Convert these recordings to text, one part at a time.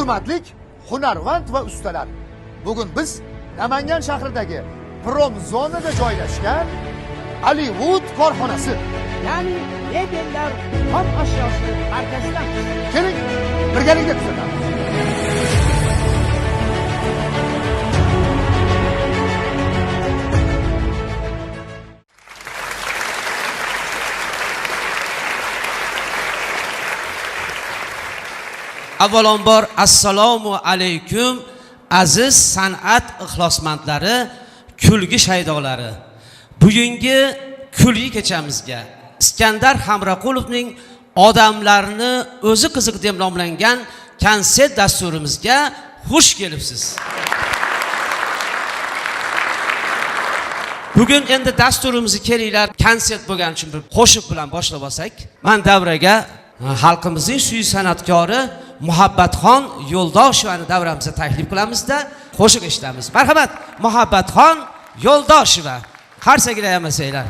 Hurmatli hunarvand va ustalar, bugun biz Namangan shahridagi Prom zonada joylashgan Hollywood korxonasi, ya'ni mebellar, xom ashyosi markazidan. keling birgalikda kuzatamiz. Avvalambor assalomu alaykum aziz san'at ixlosmandlari, kulgi shaydolari. Bugungi kulgi kechamizga Iskandar Hamraqulovning odamlarni o'zi qiziq deb nomlangan konsert dasturimizga xush kelibsiz. Bugun endi dasturimizni kelinglar konsert bo'lgani uchun bir qo'shiq bilan boshlab olsak. Men davraga xalqimizning suyuk san'atkori Muhabbatxon Yo'ldoshevani davramizga taklif qilamizda qo'shiq eshitamiz. Marhamat, Muhabbatxon Yo'ldosheva. Qarsaga yamasanglar.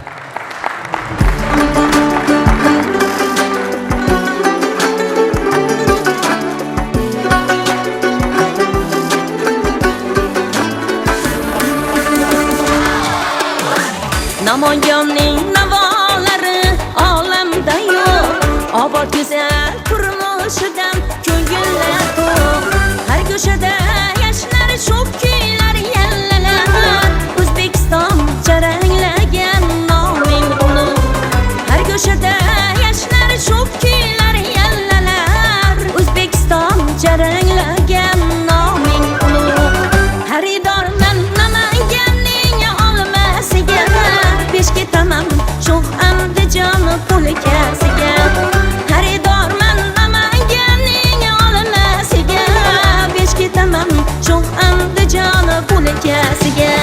Namanganning navolari olamda yo'q, obod go'zal turmushidan ko'ngillar to'q. Har ko'chada yoshlar sho'x kuylar yallalar, O'zbekiston jaranglagan noming ulug'. Har ko'chada yoshlar sho'x kuylar yallalar, O'zbekiston jaranglagan noming ulug'. Xaridorman Namanganning olmasiga, pesh ketaman sho'x Andijon qo'likasiga. Xaridorman Namanganning olmasiga, pesh ketaman sho'x Andijon qo'likasiga.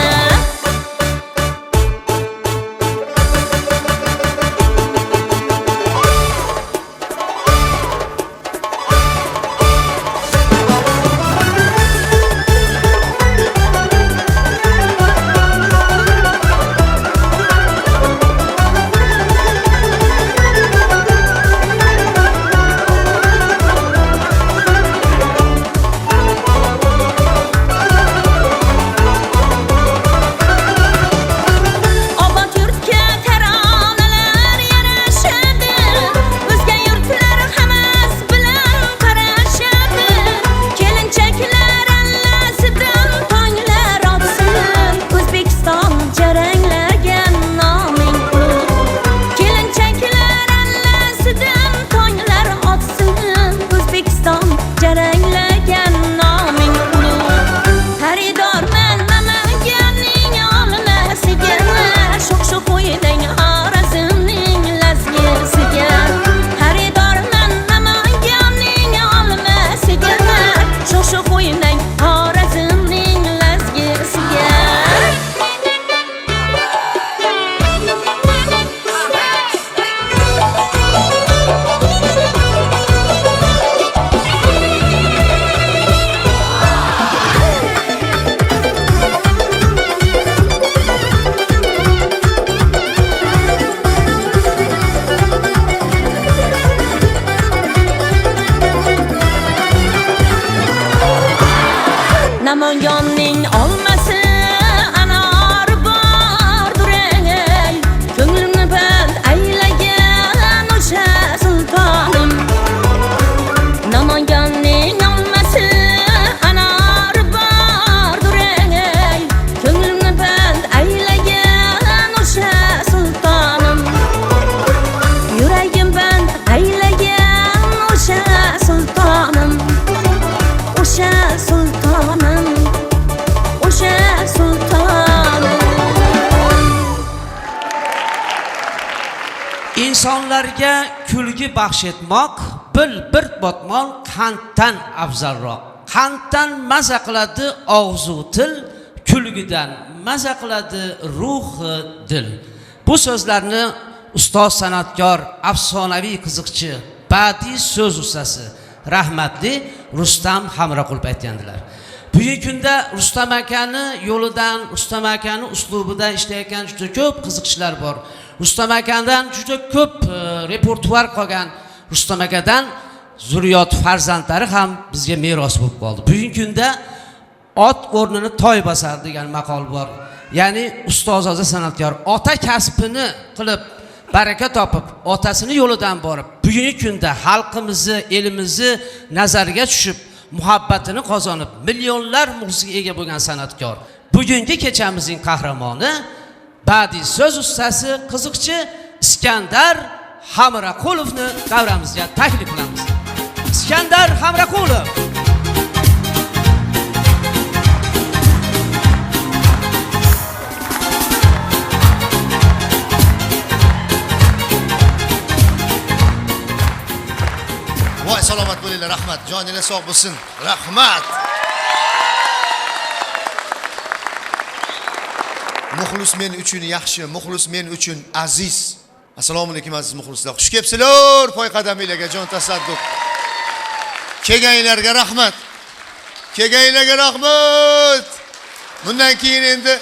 Namanganning olmasi anor bordur ey, ko'nglimni band aylagan o'sha sultonim. Namanganning olmasi anor bordur ey, ko'nglimni band aylagan o'sha sultonim. Yuragim band aylagan o'sha sultonim. O'sha sultonim, o'sha sultonim. Insonlarga kulgi baxsh etmoq bir botmon qanddan afzalroq. Qanddan maza qiladi og'zu til, kulgidan maza qiladi ruhi dil. Bu so'zlarni ustoz san'atkor, afsonaviy qiziqchi, badiiy so'z ustasi rahmatli Rustam Hamraqulov aytgandilar. Bugungi kunda Rustam akani yo'lidan, Rustam akani uslubida ishlayotgan juda ko'p qiziqchilar bor. Rustam akadan juda ko'p repertuar qolgan. Rustam akadan zurriyot farzandlari ham bizga meros bo'lib qoldi. Bugungi kunda ot o'rnini toy bosar degan maqol bor. Ya'ni ustozoda san'atkor ota kasbini qilib baraka topib, otasini yo'lidan borib, bugungi kunda xalqimizni, elimizni nazarga tushib, muhabbatini qozonib, millionlar muxlisga ega bo'lgan san'atkor. Bugungi kechamizning qahramoni, badiiy so'z ustasi, qiziqchi Iskandar Hamraqulovni davramizga taklif qilamiz. Iskandar Hamraqulov. Voy salomat bo'linglar, rahmat. Joningiz sog' bo'lsin. Rahmat. Muxlis men uchun yaxshi, muxlis men uchun aziz. Assalomu alaykum aziz muxlislar. Xush kelibsizlar poy qadaminglarga, jon tasadduq. Kelganinglarga rahmat. Kelganinglarga rahmat. Bundan keyin endi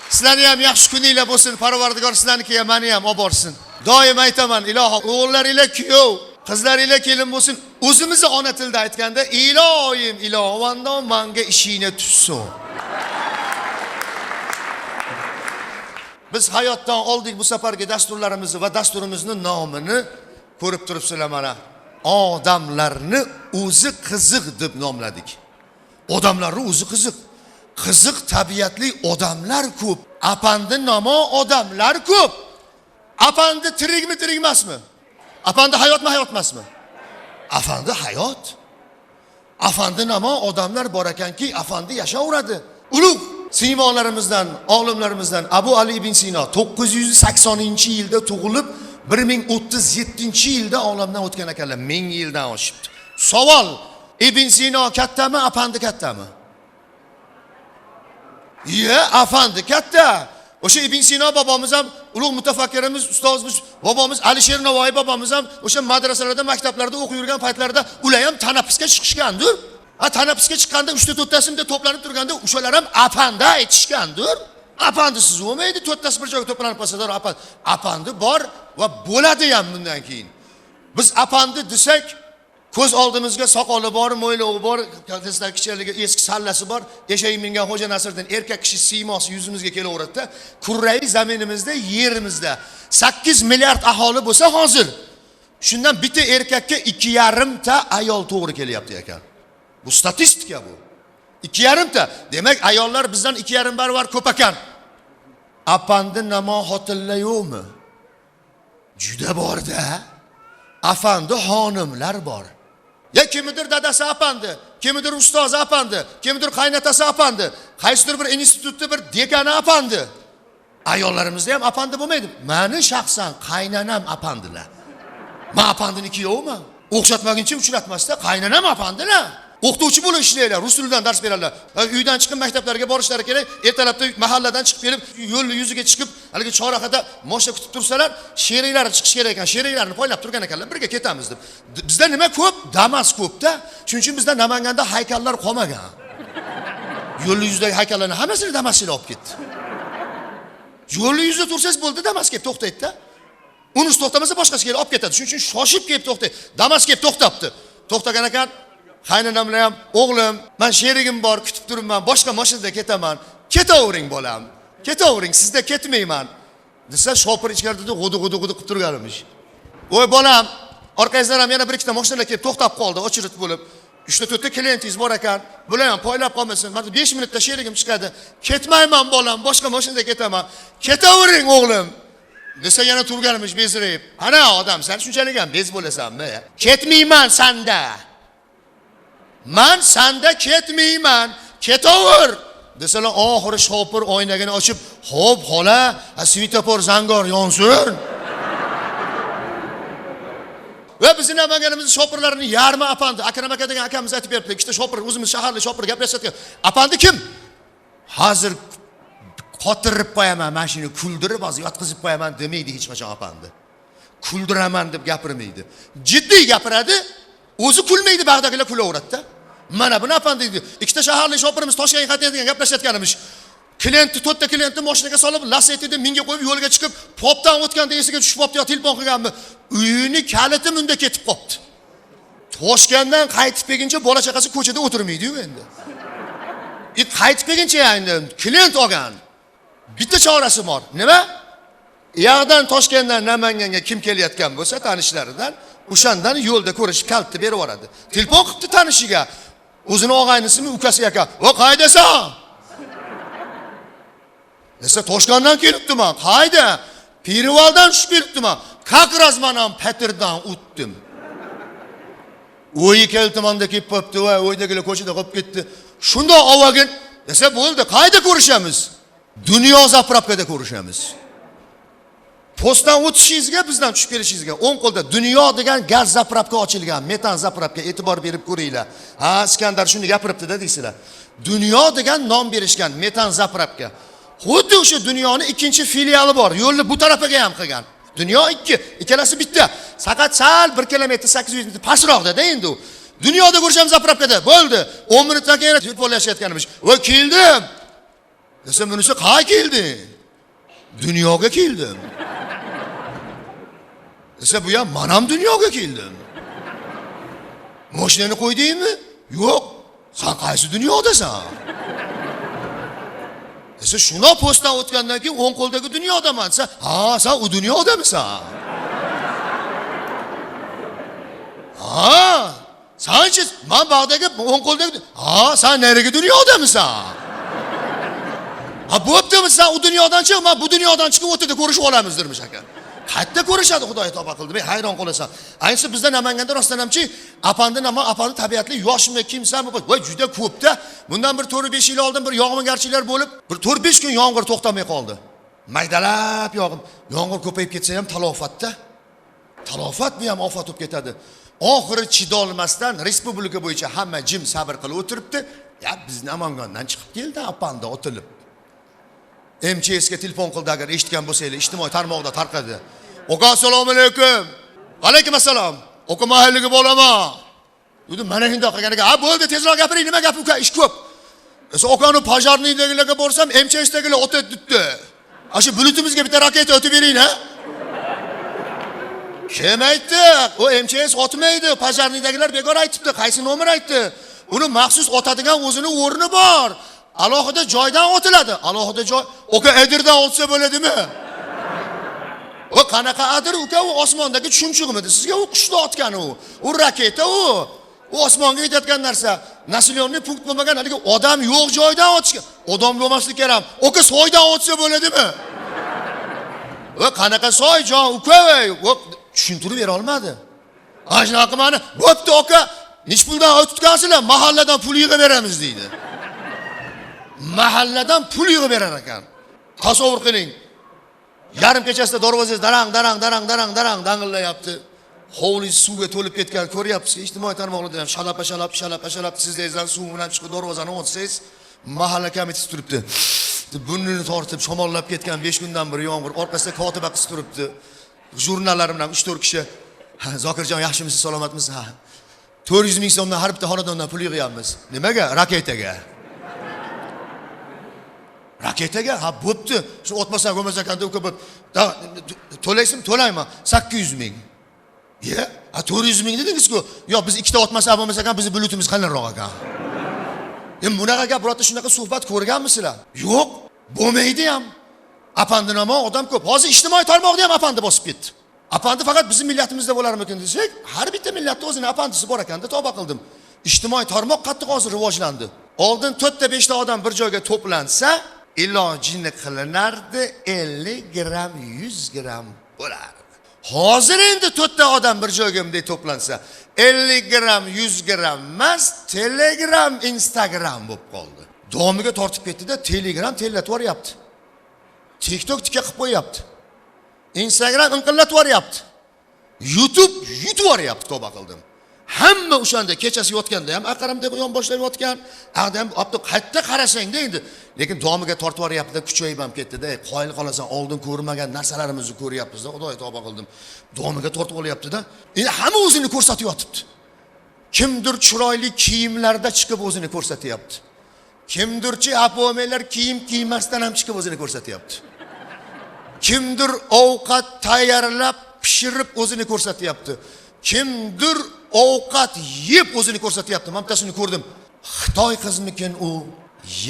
sizlarning ham yaxshi kuninglar bo'lsin. Parvardigor sizlarnikiga meni ham olib borsin. Doim aytaman, ilohim, o'g'illaringlar kuyov, qizlaringlar kelin bo'lsin. O'zimizni ona tilida aytganda, ilohim, ilovandon menga ishingni tushsin. Biz hayotdan oldik bu safargi dasturlarimizni va dasturimizning nomini ko'rib turibsizlar mana. Odamlarni o'zi qiziq deb nomladik. Odamlarni o'zi qiziq. Qiziq tabiatli odamlar ko'p. Apandi nomo odamlar ko'p. Apandi tirikmi, tirik emasmi? Apandi hayotmi, hayot emasmi? Afandi hayot. Afandi nomo odamlar bor ekanki, afandi yashayveradi. Ulug' Simolarimizdan, olimlarimizdan Abu Ali ibn Sino 980-yilda tug'ilib, 1037-yilda olamdan o'tgan ekanlar. 1000 yildan oshibdi. Savol: Ibn Sino kattami, afandi kattami? Afandi katta. O'sha Ibn Sino bobomiz ham, ulug' mutafakkirimiz, ustozimiz, bobomiz Alisher Navoiy bobomiz ham o'sha madrasalarda, maktablarda o'qib yurgan paytlarida ular ham tanaffusga chiqishgandir. Tanaffusga chiqqanda 3-4tasida to'planib turganda o'shalar ham apanda aytishgandir. Apandisiz bo'lmaydi, 4tasi bir joyga to'planib qolsalar apandi bor va bo'ladi ham bundan keyin. Biz apandi desak, ko'z oldimizga soqoli bor, mo'ylovi bor, kaltasidan kichkaligi, eski sallasi bor, eshak mingan Xo'ja Nasriddin erkak kishi siymosi yuzimizga kelaveradi-da. Kurrai zaminimizda, yerimizda 8 milliard aholi bo'lsa hozir, shundan bitta erkakka 2,5 ta ayol to'g'ri kelyapti ekan. Bu statistika bu. 2,5 ta. Demak, ayollar bizdan 2,5 barobar ko'p ekan. Apandi namo xotinlar yo'qmi? Juda bor-da. Afandi xonimlar bor. Ya kimdir dadasi apandi, kimdir ustozi apandi, kimdir qaynotasi apandi, qaysidir bir institutda bir dekani apandi. Ayollarimizda ham apandi bo'lmaydi. Meni shaxsan qaynanam apandilar. Men apandini kuyovman. O'xshatmaguncha uchratmasda qaynanam apandilar. O'qituvchi bo'lib ishlaylar, rus tilidan dars beradilar. Uydan chiqib maktablarga borishlari kerak. Ertalabda mahalladan chiqib kelib, yo'l yuziga chiqib, haligi chorrahada moshina kutib tursalar, sheriklari chiqish kerak ekan. Sheriklarni poylab turgan ekanlar, birga ketamiz deb. Bizda nima ko'p? Damas ko'p-da. Shuning uchun bizda Namanganda haykallar qolmagan. Yo'l yuzidagi haykallarni hammasini Damasga olib ketdi. Yo'l yuzida tursangiz bo'ldi, Damas kelib to'xtaydi-da. Unisi to'xtamasa boshqasi kelib olib ketadi. Shuning uchun shoshib kelib to'xtaydi. Damas kelib to'xtabdi. To'xtagan ekan, qaynonamlar ham, o'g'lim, men sherigim bor, kutib turibman, boshqa mashinada ketaman. Ketavering bolam. Ketavering, sizda ketmayman. Desa, shopir ichkarida g'udu qilib turganimiz. Voy bolam, orqangizdan ham yana bir ikkita mashinalar kelib to'xtab qoldi, ochirit bo'lib. 3-4 ta klientingiz bor ekan. Bular ham poylab qolmasin. Men 5 minutda sherigim chiqadi. Ketmayman bolam, boshqa mashinada ketaman. Ketavering o'g'lim. Desa yana turganimiz bezrayib. Ana odam, sen shunchalik ham bez bo'lasanmi? Ketmayman sanda. Men sanda ketmayman. Ketaver. Desalar, oxiri shopir oynagini ochib, "Xo'p, xola, svetofor zangor yonsin." Va bizning Namanganimizning shopirlarining yarmi apandi. Akram aka degan akamiz aytib beribdi. Ikkita shopir, o'zimiz shaharlik shopir gaplashayotgan. Apandi kim? Hozir qotirib qo'yaman, mashina kuldirib, hozir yotqizib qo'yaman demaydi hech qachon apandi. Kuldiraman deb gapirmaydi. Jiddiy gapiradi, o'zi kulmaydi, bag'dagilar kulaveradi-da. Mana buni apandi deydi. Ikkita shaharlik shopirimiz Toshkentga qaytayotgan gaplashayotganimiz. Klientni 4 ta klientni mashinaga solib, Lasetida menga qo'yib yo'lga chiqib, popdan o'tganda esiga tushib qopti yo telefon qilganmi? Uyini kaliti munda ketib qopti. Toshkentdan qaytib kelguncha bola chaqasi ko'chada o'tirmaydi-yu endi. Qaytib kelguncha endi klient olgan. Bitta chorasi bor. Nima? Yoqdan Toshkentdan Namanganga kim kelayotgan bo'lsa tanishlaridan, o'shandan yo'lda ko'rishib kaltni berib yuboradi. Telefon qilibdi tanishiga. O'zini og'aynisimi, ukasiga aka. "Vo, qaydasan?" Desa, "Toshkentdan kelibdiman." "Qayda?" "Perivaldan tushib kelibdiman." "Как раз manam Petrdan o'tdim." O'yi keltimanda kelib qopti va o'ydagilar ko'chada qolib ketdi. Shunda ovagin desa bo'ldi, qayda ko'rishamiz? Dunyo zapravkada ko'rishamiz. Postdan o'tishingizga, bizdan tushib kelishingizga o'ng qo'lda dunyo degan gaz zapravka ochilgan, metan zapravka e'tibor berib ko'ringlar. Ha, Iskandar shuni gapiribdi-da deysizlar. Dunyo degan nom berishgan metan zapravka. Xuddi o'sha dunyoning ikkinchi filiali bor. Yo'lni bu tarafiga ham qilgan. Dunyo ikki, ikkalasi bitta. Faqat sal 1 kilometr 800 metr pastroqda-da endi u. Dunyoda ko'rishamiz zapravkada. Bo'ldi. 10 minutdan keyin telefonlashayotganimiz. "Voy, keldim." Desa, "Bunisi qay kelding?" "Dunyoga keldim." Desa, "Bu ham men ham dunyoga keldim." "Mashinani qo'ydingmi?" "Yo'q." "Sen qaysi dunyodasan?" Desa, "Shuna postdan o'tgandan keyin o'ng qo'ldagi dunyodaman." Desa, "Ha, sen u dunyodamisan?" "Ha, senchi men bog'dagi o'ng qo'ldagi, ha, sen narigi dunyodamisan?" "Ha, bo'ptimi, sen u dunyodan chiq, men bu dunyodan chiqib o'tida ko'rishib olamiz" dermish aka. Qayerda ko'rishadi, Xudoy tavba qildi. Men hayron qolasan. Ayniqsa bizda Namanganda rostdan hamchi apandi tabiatli yoshmi, kimsami, voy juda ko'pda. Bundan bir 4-5 yil oldin bir yog'ingarchiliklar bo'lib, bir 4-5 kun yomg'ir to'xtamay qoldi. Maydalab yog'ib, yomg'ir ko'payib ketsa ham talofatda. Talofat bu ham ofat bo'lib ketadi. Oxiri chidolmasdan respublika bo'yicha hamma jim sabr qilib o'tiribdi. Ya biz Namangandan chiqib keldi apandi otilib. MCSga telefon qildi agar eshitgan bo'lsanglar, ijtimoiy tarmoqda tarqadi. "Oka, assalomu alaykum." "Alaykum assalom." "Oka, mahallaga bo'laman." Dedi, "Mana shunday qilganiga, "Ha, bo'ldi, tezroq gapiring, nima gap uka, ish ko'p." Esa okani pojarniydagilarga borsam, MCSdagilar o'tib ditdi. "Ashu bulutimizga bitta raketa o'tib bering, ha?" Kim aytdi? O MCS otmaydi. Pojarniydagilar bekor aytibdi. Qaysi nomer aytdi? Uni maxsus otadigan o'zini o'rni bor. Alohida joydan otiladi. Alohida joy. Oka Edirdan otsa bo'ladimi? O qanaqa adir uka, u osmondagi chumchug'midi? Sizga u qushni otgani u. U raketa u. U osmonga yetayotgan narsa. Nasliyonning punkt bo'lmagan haligi odam yo'q joydan otishgan. Odam bo'lmaslik kerak. Oka soydan otsa bo'ladimi? O qanaqa soy jon uka? O tushuntirib bera olmadi. Ana shunaqa meni, "Bo'pti oka, nech puldan o'tibgansizlar? Mahalladan pul yig'ib beramiz" deydi. Mahalladan pul yig'ib berar ekan. Tasavvur qiling. Yarim kechasida darvozangiz darang dangillayapti. Hovlingiz suvga to'lib ketgan, ko'ryapsiz. Ijtimoiy tarmoqlarda ham shalap sizlardan suv bilan chiqib darvozani ochsangiz, mahalla komiteti turibdi. Burnini tortib, shamollab ketgan 5 kundan beri yomg'ir, orqasida kotiba qiz turibdi. Jurnallar bilan 3-4 kishi, "Ha, Zokirjon, yaxshimisiz, salomatmisiz?" "Ha. 400 ming so'mdan har bitta xonadondan pul yig'yapmiz." "Nimaga?" "Raketaga." "Raketaga? Ha, bo'pti. Shu otmasan bo'lmasa ekan deb ko'p. To'laysizmi?" "To'layman. 800 ming." "Ye? Ha, 400 ming dedingiz-ku. Yo'q, biz ikkita otmasa bo'lmasa ekan, bizni bulutimiz qalinroq ekan." Endi bunaqa gap, birorta shunaqa suhbat ko'rganmisizlar? Yo'q, bo'lmaydi ham. Apandi namo odam ko'p. Hozir ijtimoiy tarmoqda ham apandi bosib ketdi. Apandi faqat bizning millatimizda bo'larmikin desak, har bitta millatda o'zining apandisi bor ekanda, tavba qildim. Ijtimoiy tarmoq qattiq hozir rivojlandi. Oldin 4-5 ta odam bir joyga to'plansa, ilojini qilinardi, 50 gram, 100 gram bo'lardi. Hozir endi 4 ta odam bir joyga bunday to'plansa, 50 gram, 100 gram emas, Telegram, Instagram bo'lib qoldi. Domiga tortib ketdi-da, Telegram tellatib yuboryapti. TikTok tika qilib qo'yapti. Instagram inqillatib yuboryapti. YouTube yutib yuboryapti, tavba qildim. Hamma o'shanda kechasi yotganda ham aqaramda yon boshlab yotgan, adam opti qayerda qarasang-da endi, lekin domiga tortib yuboryapti-da, kuchayib ham ketdi-da. Qoyil qolasan, oldin ko'rmagan narsalarimizni ko'ryapmiz-da, Xudoy tavba qildim. Domiga tortib olyapti-da. Endi hamma o'zini ko'rsatib yotibdi. Kimdir chiroyli kiyimlarda chiqib o'zini ko'rsatyapti. Kimdirchi apomelar kiyim kiymasdan ham chiqib o'zini ko'rsatyapti. Kimdir ovqat tayyorlab, pishirib o'zini ko'rsatyapti. Kimdir ovqat yeb o'zini ko'rsatyapti. Men bittasini ko'rdim. Xitoy qizmikin u,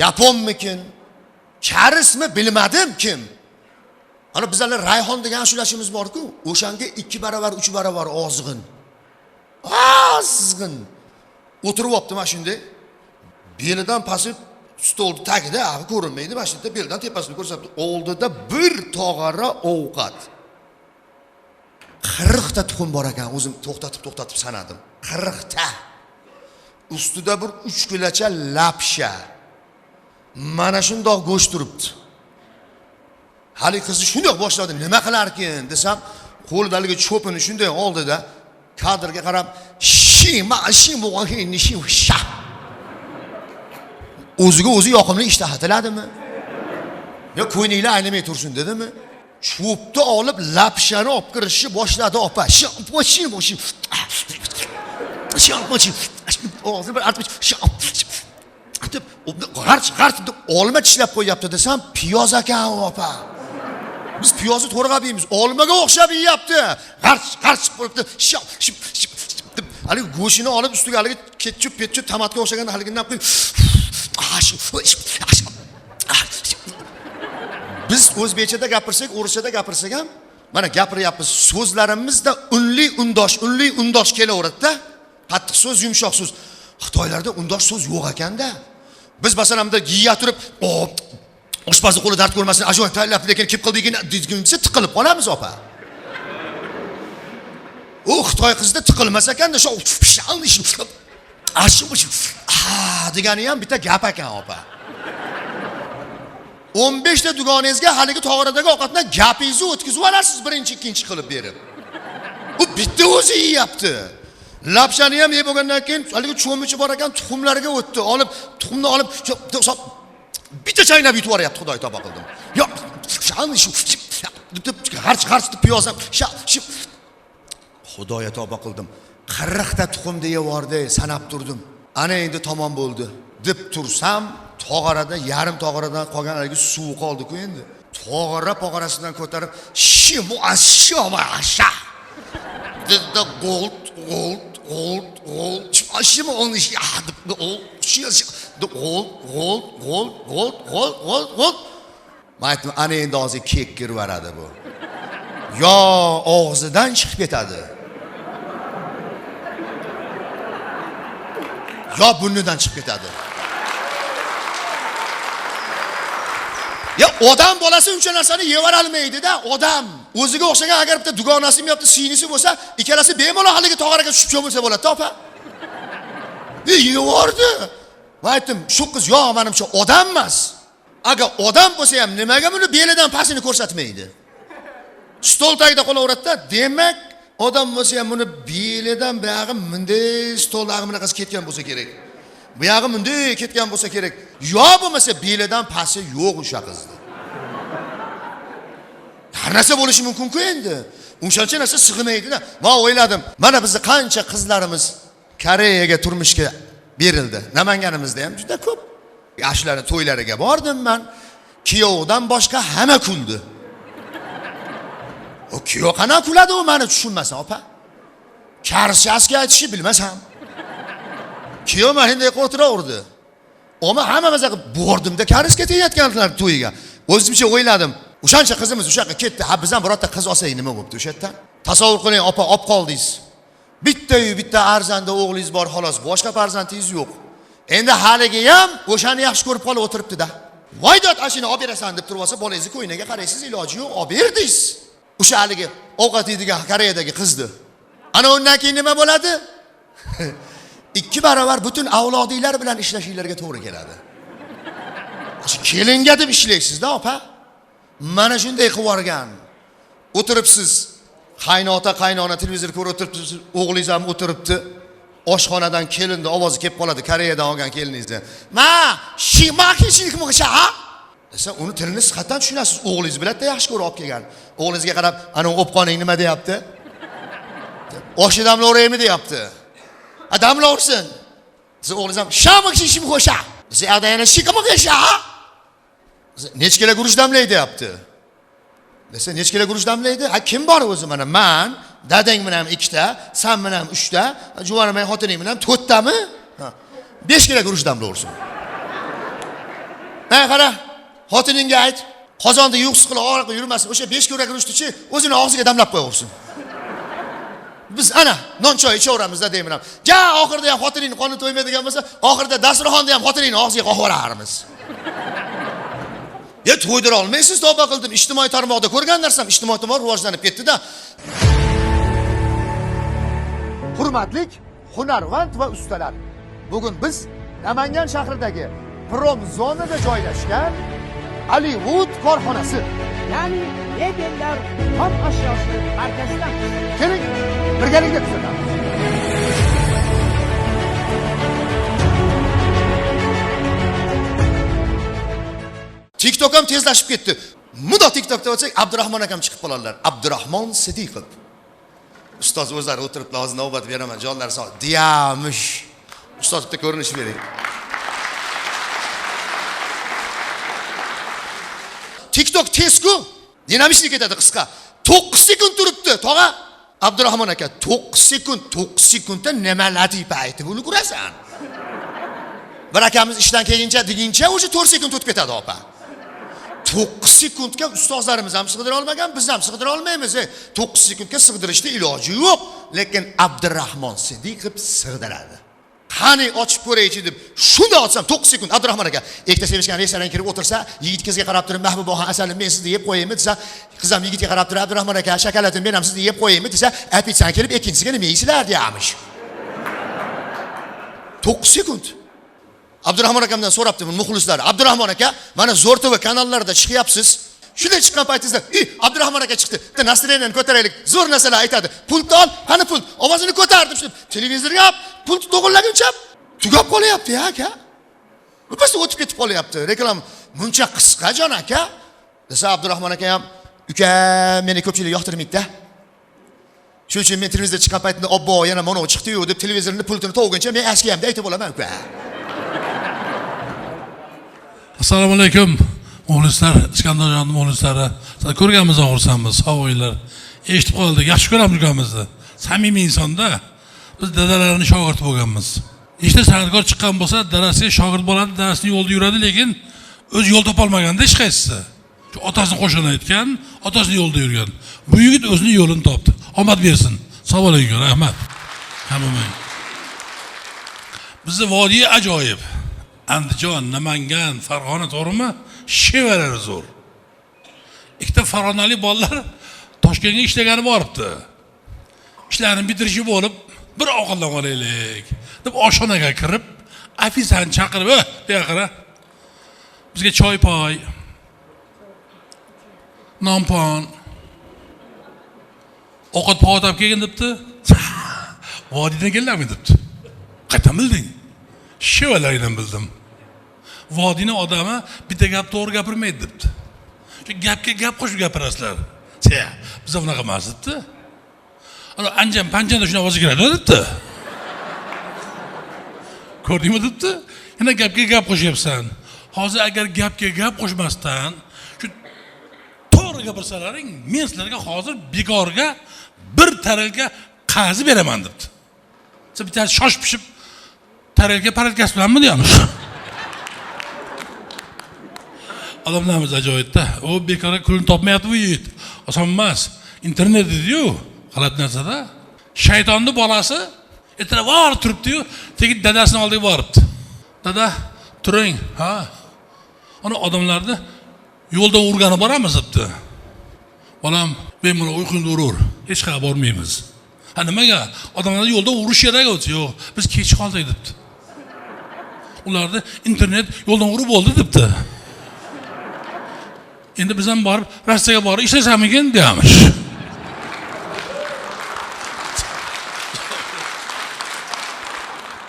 Yaponmikin, karismi bilmadim kim. Ana bizlar rayhon degan ashulashimiz bor-ku, o'shanga 2 barobar, 3 barobar ozg'in. Ozg'in. O'tiribdi mana shunday. Belidan pasti stolni tagida, ko'rinmaydi, mana shunda beldan tepasini ko'rsatdi. Oldida bir tog'ara ovqat. 40 ta tuxum bor ekan, o'zim to'xtatib sanadim. 40 ta. Ustida bir 3 kilocha lapsha. Mana shundoq go'sht turibdi. Hali qizni shunday boshladi, nima qilarkin desam, qo'lidagi cho'pini shunday oldida kadrga qarab, o'ziga o'zi yoqimli ishtaha tiladimi? Yo ko'ninglar aynamay tursin dedimi? Cho'pni olib lapshani olib kirishni boshladi opa. G'arch olma tishlab qo'yapti desam, piyoz ekan opa. Biz piyozni to'rg'ab yeymiz, olmaga o'xshab yeyapti. G'arch bo'libdi. Hali go'shini olib ustiga hali ketchup, tomatga o'xshagan haligidan qo'yib. Biz o'zbekchada gapirsak, o'rischada gapirsak ham, mana gapiryapmiz. So'zlarimizda unli undosh kelaveradi-da. Qattiq so'z, yumshoq so'z. Xitoylarda undosh so'z yo'q ekanda. Biz masalan bunday giya turib, oshpazni qo'li dard ko'rmasin, ajoyib tayyorlabdi, lekin kim qildiyini dizginsa tiqilib qolamiz opa. U Xitoy qizda tiqilmas ekanda, shu degani ham bitta gap ekan opa. 15 ta dugonangizga haligi tog'oradagi ovqatdan gapingizni o'tkazib olasiz birinchi, ikkinchi qilib berib. U bitta o'zi yeyapti. Lapshani ham yeb bo'lgandan keyin haligi cho'michi bor ekan, tuxumlarga o'tdi. Tuxumni olib bitta chaynab yutib yuboryapti, Xudoy tavba qildim. Yo'q, g'arch piyoz ham Xudoy tavba qildim. 40 ta tuxumni yevordi, sanab turdim. Ana endi tamom bo'ldi deb tursam, tog'orada yarim tog'oradan qolgan haligi suv qoldi-ku endi. Tog'orasidan ko'tarib, dedi gold. Maytmi, ana endi hozir kek kirib beradi bu. Yo og'zidan chiqib ketadi. Yo burnidan chiqib ketadi. Ya odam bolasi uncha narsani yeyvara olmaydi-da, odam. O'ziga o'xshagan agar bitta dugonasi ham yo'qda, sinisi bo'lsa, ikkalasi bemalol haligi tog'oraga tushib cho'milsa bo'ladi, opa. Yevordi. Men aytdim, shu qiz yo menimcha odam emas. Agar odam bo'lsa ham nimaga buni belidan pastini ko'rsatmaydi? Stol tagida qolaveradi-da, demak, odam bo'lsa ham buni belidan buyog'i bunday stoldagi bunaqasi ketgan bo'lsa kerak. Buyog'i bunday ketgan bo'lsa kerak. Yo bo'lmasa belidan pasti yo'q o'sha qizda. Har narsa bo'lishi mumkin-ku endi. Uncha narsa sig'maydi-da. Men o'yladim, mana bizni qancha qizlarimiz Koreyaga turmushga berildi. Namanganimizda ham juda ko'p. Yoshlar to'ylariga bordim men. Kuyovdan boshqa hamma kuldi. O kuyov qana kuladi, u meni tushunmasa, opa. Karshasiga aytishni bilmasam. Kuyov men endi o'tiraverdi. Oma hammamiz bordimda karisga tegayotganlar to'yiga. O'zimcha o'yladim. O'shancha qizimiz o'sha yoqqa ketdi. Ha, biz ham birorta qiz olsak nima bo'pti o'sha yerdan? Tasavvur qiling, opa, olib qoldingiz. Bitta arzanda o'g'lingiz bor, xolos, boshqa farzandingiz yo'q. Endi haligi ham o'shani yaxshi ko'rib qolib o'tiribdi-da. Voydot ashini olib berasan deb turib olsa, bolangizni ko'yniga qaraysiz, iloji yo'q, olib berdingiz. O'sha haligi ovqat yeydigan Koreyadagi qizni. Ana undan keyin nima bo'ladi? 2 barobar butun avlodinglar bilan ishlashinglarga to'g'ri keladi. Shu kelinga deb ishlaysiz-da, opa. Mana shunday qilib yorgan. O'tiribsiz, qaynona televizor ko'rib o'tiribsiz, o'g'lingiz ham o'tiribdi. Oshxonadan kelinni ovozi kelib qoladi, Koreyadan olgan keliningizni. Desa, uni tilini sifatdan tushunasiz. O'g'lingiz bilan-da yaxshi ko'rib olib kelgan. O'g'lingizga qarab, ana o'pqoning nima deyapti? Oshi damlaveraymi deyapti. Damlaversin. Siz o'g'lingiz ham shim xo'sha. Siz yerda yana shikimi xo'sha. Nech kilo guruch damlaydi deyapti. Desa, nech kilo guruch damlaydi? Ha, kim bor o'zi mana? Men Dadang bilan 2 ta, sen bilan 3 ta, juvorimay xotining bilan 4 tami? 5 kerak urushdan bo'lsin. Ha, qara. Xotiningga ayt, qozonda yo'q siqilib og'riq yurmasin. O'sha 5 kerak urushdichi, o'zini og'ziga damlab qo'yaversin. Biz ana non choy ichaveramizda deyman. Ja, oxirida ham xotiningni qoni to'ymaydigan bo'lsa, oxirida dasturxonda ham xotiningni og'ziga qo'yaramiz. Ya to'ydira olmaysiz, tavba qildim. Ijtimoiy tarmoqda ko'rgan narsam ijtimoiy tarmoq rivojlanib ketdi-da. Hurmatli hunarvand va ustalar. Bugun biz Namangan shahridagi Prom zonada joylashgan Hollywood korxonasi, ya'ni mebellar xom ashyosi markazidan. keling birgalikda kuzatamiz. TikTok ham tezlashib ketdi. Mudo TikTokda o'tsak, Abdurahmon akam chiqib qoladilar. Abdurahmon Sidiqov. Ustoz o'zlari o'tiriblar, hozir navbat beraman, jonlar sog' diyamish. Ustoz bitta ko'rinish bering. TikTok tezku, dinamishlik ketadi qisqa. 9 sekund turibdi, tog'a. Abdurahmon aka 9 sekundda nimalar deb aytib uni ko'rasan. Bir akamiz ishdan kelguncha deguncha o'sha 4 sekund o'tib ketadi opa. 9 sekundga ustozlarimiz ham sig'dira olmagan, biz ham sig'dira olmaymiz. 9 sekundga sig'dirishda iloji yo'q, lekin Abdurahmon Sidiqov sig'diradi. Qani ochib ko'raychi deb shunda ochsam 9 sekund. Abdurahmon aka, ikkita sevishgan restoran kirib o'tirsa, yigit qizga qarab turib, "Mahbubaxon asalim, men sizni yeb qo'yaymi?" desa, qiz ham yigitga qarab turib, "Abdurahmon aka, shokoladim, men ham sizni yeb qo'yaymi?" desa, "Apitsan kelib, ikkinchisiga nima yeysizlar?" deyamish. 9 sekund. Abdurahmon akamdan so'rabdi muxlislar. "Abdurahmon aka, mana Zo'r TV kanallarida chiqyapsiz. Shunday chiqqan paytingizda, Abdurahmon aka chiqdi. Bitta nasriyani ko'taraylik. Zo'r narsalar aytadi. Pult ol, qani pult?" Ovozini ko'tardim shunday. Televizorga pult to'g'irlaguncha tugab qolyapti ya aka. Biz o'tib ketib qolyapti. Reklam muncha qisqa jon aka. Desa Abdurahmon aka ham, "Uka, meni ko'pchilik yoqtirmaydi-da. Shuning uchun men televizorda chiqqan paytimda, obbo, yana mana u chiqdi-yu" deb televizorni pultini to'g'guncha men askiyamda aytib olaman uka. Assalomu alaykum. Muxlislar, Iskandarjon muxlislari. Siz ko'rganmiz o'g'irsanmiz, sog' bo'linglar. Eshitib qoldik, yaxshi ko'ramiz ukamizni. Samimiy insonda. Biz dadalarini shogird bo'lganmiz. Ishda san'atkor chiqqan bo'lsa, dadasi shogird bo'ladi, dadasining yo'lida yuradi, lekin o'zi yo'l topolmaganda hech qaysisi. Shu otasini qo'shini aytgan, otasining yo'lida yurgan. Bu yigit o'zining yo'lini topdi. Omad bersin. Sog' bo'ling, rahmat. Hamma. Bizning vodiy ajoyib. Andijon, Namangan, Farg'ona to'g'rimi? Shevalar zo'r. Ikkita farg'onalik bolalar Toshkentga ishlagani boribdi. Ishlarini bitirishi bo'lib, bir ovqatlan olaylik deb oshxonaga kirib, ofisani chaqirib, "Bu yoqqa bizga choy poy, nonpon, ovqat poy olib kelgin" debdi. Vodiydan kelganmi debdi. Qayerdan bilding? Shevalardan bildim. Vodiyning odami bitta gap to'g'ri gapirmaydi debdi. Shu gapga gap qo'shib gapirasizlar. Biz unaqa emas debdi. Ana anjam panjanda shuna ovoz kiradi debdi. Ko'rdingmi debdi? Yana gapga gap qo'shyapsan. Hozir agar gapga gap qo'shmasdan shu to'g'ri gapirsalaring, men sizlarga hozir bekorga bir tarelga qazib beraman debdi. Siz bitta shoshib pishib tarelga paratkasi bilanmi deyamiz. Odamlarimiz ajoyibda. O bekorga kulni topmayapti bu yigit. Oson emas. Internet dedi-yu, g'alati narsada. Shaytonni bolasi e'tibor turibdi-yu, tekin dadasining oldiga boribdi. "Dada, turing." "Ha." Ana odamlarni yo'lda urgani boramiz debdi. "Bolam, men buni uyqungda urur. Hech qayerga bormaymiz." "Ha, nimaga? Odamlarni yo'lda urish kerak o'zi." "Yo'q, biz kech qoldik" debdi. Ularni internet yo'ldan urib bo'ldi debdi. Endi biz ham borib, rastaga borib ishlasammikin deyamiz.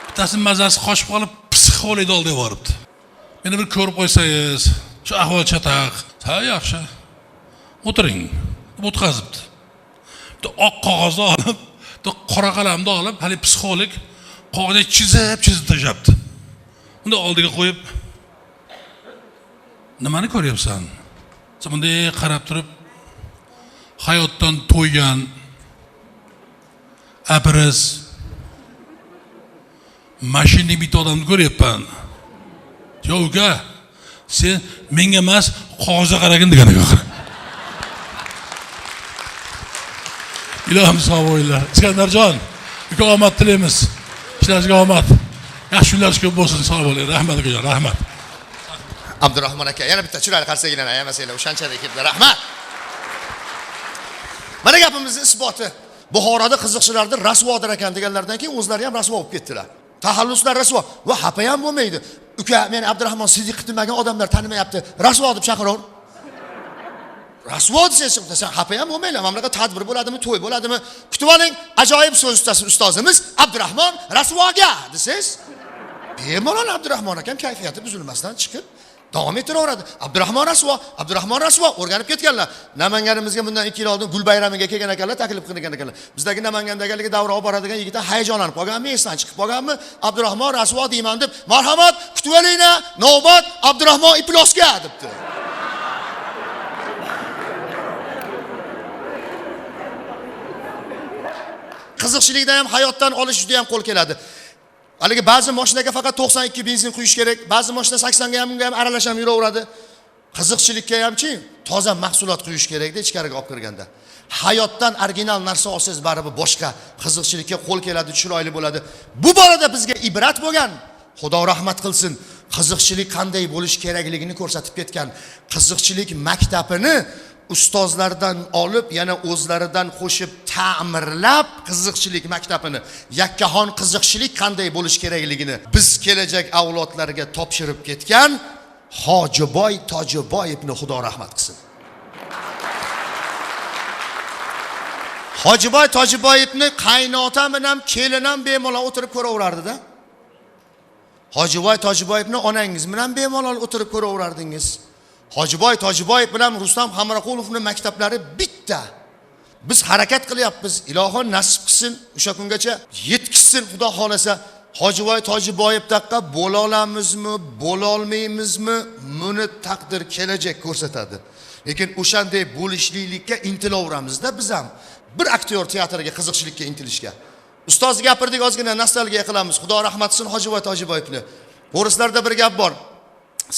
Bittasi mazasi qochib qolib, psixologga oldiga boribdi. Meni bir ko'rib qo'ysangiz, shu ahvol chataq. "Ha, yaxshi. O'tiring." deb o'tkazibdi. Bitta oq qog'ozni olib, bitta qora qalamni olib, hali psixolog qog'ozga chizib tashlabdi. Unda oldiga qo'yib, "Nimani ko'ryapsan?" Bunday qarab turib, hayotdan to'ygan, Apriz. Mashinada bitta odamni ko'ryapman. Yo'q uka, sen menga emas, qog'ozga qaragin degan ekan. Ilohim sog' bo'linglar. Iskandarjon, uka omad tilaymiz. Ishlaringizga omad. Yaxshi kunlaringiz ko'p bo'lsin, sog' bo'ling. Rahmat ukajon, rahmat. Abdurahmon aka, yana bitta chiroyli qarsaginglarni ayamasanglar, o'shanchalik kelibdi. Rahmat. Mana gapimizning isboti. Buxoroda qiziqchilarni rasvodir ekan deganlardan keyin o'zlari ham rasvo bo'lib ketdilar. Taxalluslar rasvo va xafa ham bo'lmaydi. Uka, meni Abdurahmon Sidiq degan odamlar tanimayapti. Rasvo deb chaqiravur. Rasvo desa, sen xafa ham bo'lmaylar. Mamlakat tadbir bo'ladimi, to'y bo'ladimi? Kutib oling, ajoyib so'z ustasi ustozimiz Abdurahmon rasvoga desiz. Bemalol Abdurahmon akam kayfiyati buzilmasdan chiqib davom ettiraveradi. Abdurahmon rasvo o'rganib ketganlar. Namanganimizga bundan 2 yil oldin gul bayramiga kelgan ekanlar, taklif qilgan ekanlar. Bizdagi Namangandagi davra olib boradigan yigitlar hayajonlanib qolganmi, esdan chiqib qolganmi? Abdurahmon rasvo deyman deb, marhamat, kutib olinglar, navbat Abdurahmon iplosga debdi. Qiziqchilikda ham hayotdan olish juda ham qo'l keladi. Haligi ba'zi mashinaga faqat 92 benzin quyish kerak, ba'zi mashina 80 ga ham aralashib yuraveradi. Qiziqchilikka hamchi toza mahsulot quyish kerak-da ichkariga olib kirganda. Hayotdan original narsa olsangiz baribir boshqa qiziqchilikka qo'l keladi, chiroyli bo'ladi. Bu borada bizga ibrat bo'lgan, Xudo rahmat qilsin, qiziqchilik qanday bo'lish kerakligini ko'rsatib ketgan. Qiziqchilik maktabini ustozlardan olib, yana o'zlaridan qo'shib ta'mirlab, qiziqchilik maktabini, yakkahon qiziqchilik qanday bo'lish kerakligini biz kelajak avlodlarga topshirib ketgan Hojiboy Tojiboyevni Xudo rahmat qilsin. Hojiboy Tojiboyevni qaynotam bilan kelinam bemalol o'tirib ko'raverardi-da. Hojiboy Tojiboyevni onangiz bilan bemalol o'tirib ko'raverardingiz. Hojiboy Tojiboyev bilan Rustam Hamraqulovning maktablari bitta. Biz harakat qilyapmiz. Ilohim nasib qilsin, o'sha kungacha yetkizsin Xudo xolasa. Hojiboy Tojiboyev daqqa bo'la olamizmi, bo'la olmaymizmi, buni taqdir kelajak ko'rsatadi. Lekin o'shanday bo'lishlikka intilaveramizda biz ham. Bir aktyor teatriga qiziqchilikka intilishga. Ustoz gapirdik, ozgina nostalgiya qilamiz. Xudo rahmat qilsin Hojiboy Tojiboyevni. O'rislarda bir gap bor.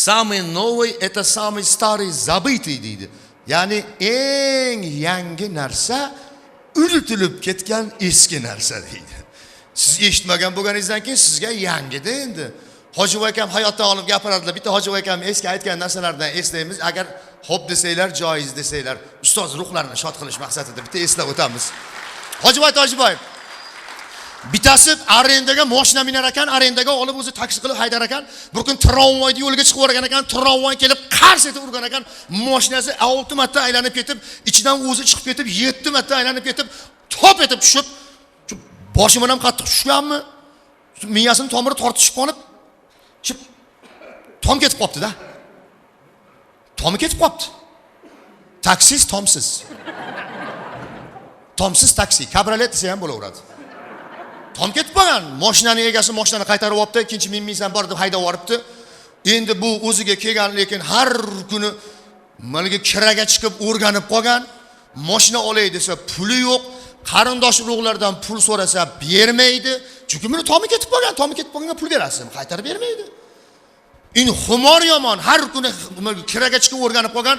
Самый новый это самый старый забытый deydi. Ya'ni eng yangi narsa unutilib ketgan eski narsa deydi. Siz eshitmagan bo'lganingizdan keyin sizga yangida endi. Hojiboy akam hayotdan olib gapiradilar. Bitta Hojiboy akam eski aytgan narsalardan eslaymiz. Agar xo'p desanglar, joiz desanglar, ustoz ruhlarini shod qilish maqsadida bitta eslab o'tamiz. Hojiboy Tojiboyev bittasi arendaga mashina minar ekan, arendaga olib o'zi taksi qilib haydar ekan. Bir kun tramvayda yo'lga chiqib o'rgan ekan, tramvay kelib qars etib urgan ekan. Mashinasi 6 marta aylanib ketib, ichidan o'zi chiqib ketib, 7 marta aylanib ketib, top etib tushib, boshim bilan qattiq tushganmi? Miyasini tomiri tortishib qolib, tom ketib qopti-da. Tomi ketib qopti. Taksiz tomsiz. Tomsiz taksi, kabriolet desa ham bo'laveradi. Tom ketib qolgan. Mashinani egasi mashinani qaytarib olibdi, ikkinchi minsan bor deb haydab yoribdi. Endi bu o'ziga kelgan, lekin har kuni malga kiraga chiqib o'rganib qolgan. Mashina olay desa puli yo'q, qarindosh urug'lardan pul so'rasa bermaydi. Chunki buni tomi ketib qolgan, tomi ketib qolganga pul berasiz, qaytarib bermaydi. Endi xumor yomon, har kuni kiraga chiqib o'rganib qolgan.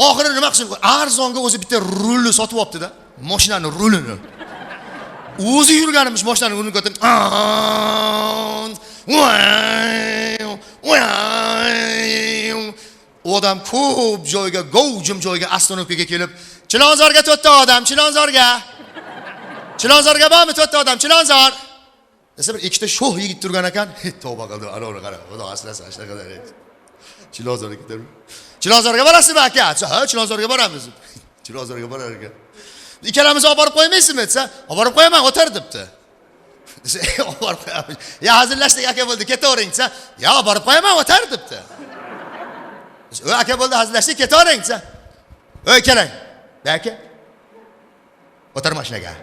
Oxiri nima qilsin? Arzonga o'zi bitta rulni sotib olibdi-da, mashinani rulini. O'zi yurganimiz mashinani uni ko'tarib odam ko'p joyga, govjim joyga oстановкаga kelib, Chilonzorga 4 ta odam, Chilonzorga. Chilonzorga bormi 4 ta odam, Chilonzor. Desa bir ikkita shoh yigit turgan ekan, tavba qildi, ana qara, xudo aslasin, shunaqa qiladi. Chilonzorga ketdim. Chilonzorga borasizmi aka? Ha, Chilonzorga boramiz. Chilonzorga borar ekan. Ikkalamiz olib borib qo'ymaysizmi desa, olib borib qo'yaman, o'tir debdi. Desa, olib borib qo'yamiz. Ya hazillashdik aka bo'ldi, ketavering desa, "Ya, olib borib qo'yaman, o'tir" debdi. O aka bo'ldi, hazillashdik, ketavering desa, "Ey keling. Aka. O'tir mashinaga."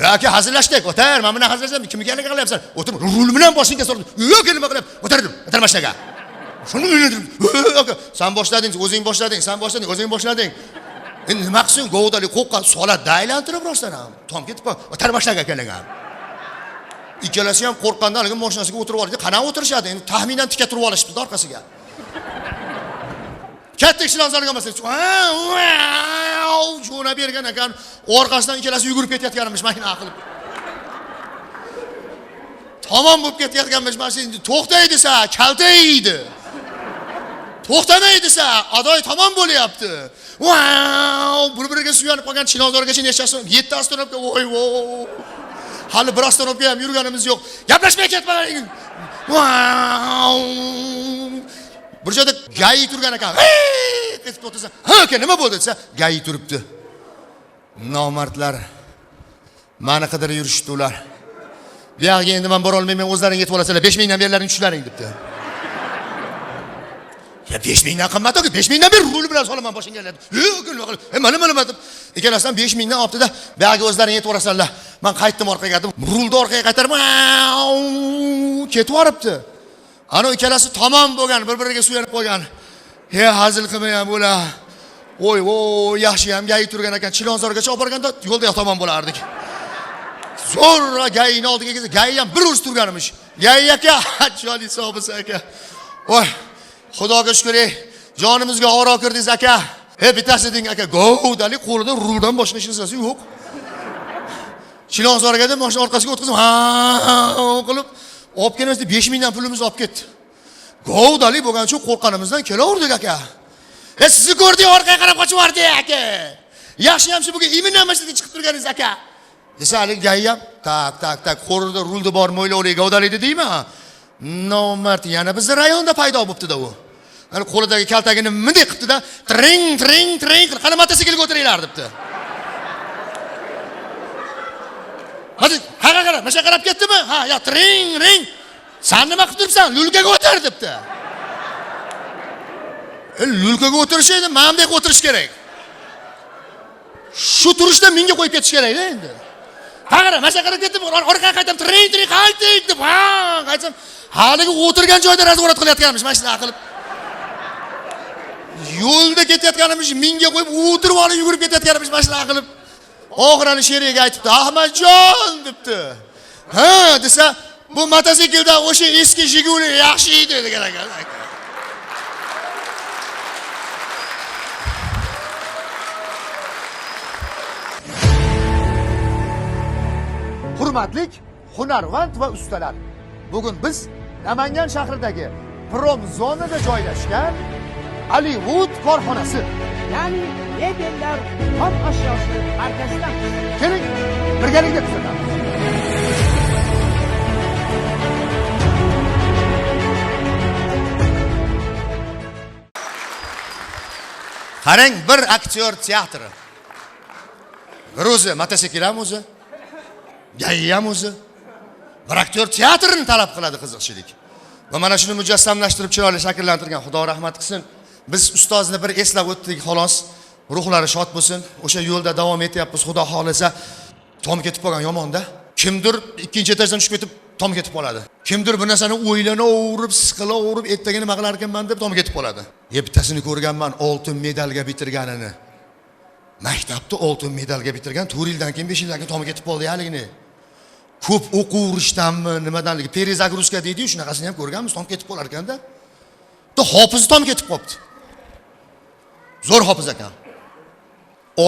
"Ya aka, hazillashdik, o'tir. Men bilan hazillashsam, kimgaligini qilyapsan? O'tir, rul bilan boshingga solib. Yo'q, kelma qilib, o'tirdim. O'tir mashinaga." Shuni o'yladim. "Aka, sen boshlading, o'zing boshlading, sen boshlading, o'zing boshlading." Endi nima qilsin? Govdali qo'qqan solatda aylantirib rostdan ham. Tom ketib tarbashlaga kelgan. Ikkalasi ham qo'rqqandan haligi mashinasiga o'tirib oldi. Qanaqa o'tirishadi? Endi taxminan tikka turib olishibdi orqasiga. Katta ishlanzalga masalan, jo'na bergan ekan, orqasidan ikkalasi yugurib ketayotganmish mashina qilib. Tamam bo'lib ketayotganmish mashina. To'xtay desa, kaltaydi. To'xtamay desa, adoy tamom bo'lyapti. Bir-biriga suyanib qolgan Chilonzorgacha nechasi? 7 avtomobilga voy. Hali bir avtomobilga ham yurganimiz yo'q. Gaplashmay ketmang. Bir joyda gayi turgan ekan. Ketib o'tsa, "Ha, aka, nima bo'ldi?" desa, gayi turibdi. Nomardlar. Meni qidirib yurishdi ular. Bu yerga endi men bora olmayman, o'zlaring yetib olasizlar. 5000 dan berlaring tushlaring debdi. Ya 5000 dan qimmat aka, 5000 dan ber, rul bilan solaman boshingga deb. Mana deb. Ikkalasidan 5000 dan olibdi-da, bu yerga o'zlaring yetib olasizlar. Men qaytdim orqaga deb, rulni orqaga qaytarib, ketib yoribdi. Ana ikkalasi tamom bo'lgan, bir-biriga suyanib qolgan. He, hazil qilmayam bo'lar. Voy, yaxshi ham gayi turgan ekan. Chilonzorgacha olib borganda yo'lda tamom bo'lardik. Zo'rra gayini oldiga kelsa, gayi ham bir o'z turganmish. Gayi aka, joni hisobisi aka. Voy, Xudoga shukr, jonimizga oro kirdingiz aka. He, bittasi deng aka, govdali qo'lida ruldan boshqa hech narsasi yo'q. Chilonzorga deb mashina orqasiga o'tkazib, qilib olib kelmasdi, 5000 dan pulimizni olib ketdi. Govdali bo'lgancha qo'rqqanimizdan kelaverdik aka. Sizni ko'rdik, orqaga qarab qochib yordik aka. Yaxshi ham shu bugun iminamasiga chiqib turganingiz aka. Desa hali gayyam tak qo'lida rulni bor mo'ylovli govdali dedingmi? Nomard yana biz rayonda paydo bo'libdi-da u. Hani qo'lidagi kaltagini bunday qilibdi-da, tring qani mototsiklga o'tiringlar debdi. Hadi, qara, mana qarab ketdimi? Ha, ya tring. Sen nima qilib turibsan? Lulkaga o'tir debdi. Lulkaga o'tirish edi, men bunday o'tirish kerak. Shu turishda menga qo'yib ketish kerak-da endi. Qara, mana qarab ketdim, orqaga qaytdim, tring qaytdik deb, qaytsam, haligi o'tirgan joyda razvorat qilayotganmish, mashina qilib. Yo'lda ketayotganimiz, menga qo'yib o'tirib olib yugurib ketayotganimiz, mashina qilib. Oxirani sheriga aytibdi, "Ahmadjon" debdi. "Ha", desa, "Bu mototsiklda o'sha eski Jiguli yaxshi edi" degan ekan. Hurmatli hunarvand va ustalar, bugun biz Namangan shahridagi Prom zonada joylashgan Hollywood korxonasi, ya'ni mebellar xom ashyosi markazidan. keling birgalikda kuzatamiz. Qarang, bir aktyor teatri. Bir o'zi mototsikl ham o'zi, gayi ham o'zi. Bir aktyor teatrini talab qiladi qiziqchilik. Va mana shuni mujassamlashtirib chiroyli shakllantirgan Xudo rahmat qilsin. Biz ustozni bir eslab o'tdik xolos. Ruhlari shod bo'lsin. O'sha yo'lda davom etyapmiz. Xudo xolasa tom ketib qolgan yomon-da. Kimdir ikkinchi etajdan tushib ketib tom ketib qoladi. Kimdir bir narsani o'ylanaverib, siqilaverib, ertaga nima qilar ekanman deb tom ketib qoladi. Bittasini ko'rganman, oltin medalga bitirganini. Maktabda oltin medalga bitirgan, 4 yildan keyin 5 yildan keyin tom ketib qoldi haligini. Ko'p o'quvishdanmi, nimadanligi, perezagruska deydi-yu, shunaqasini ham ko'rganmiz, tom ketib qolar ekanda. Hofiz tom ketib qopti. Zo'r hofiz ekan.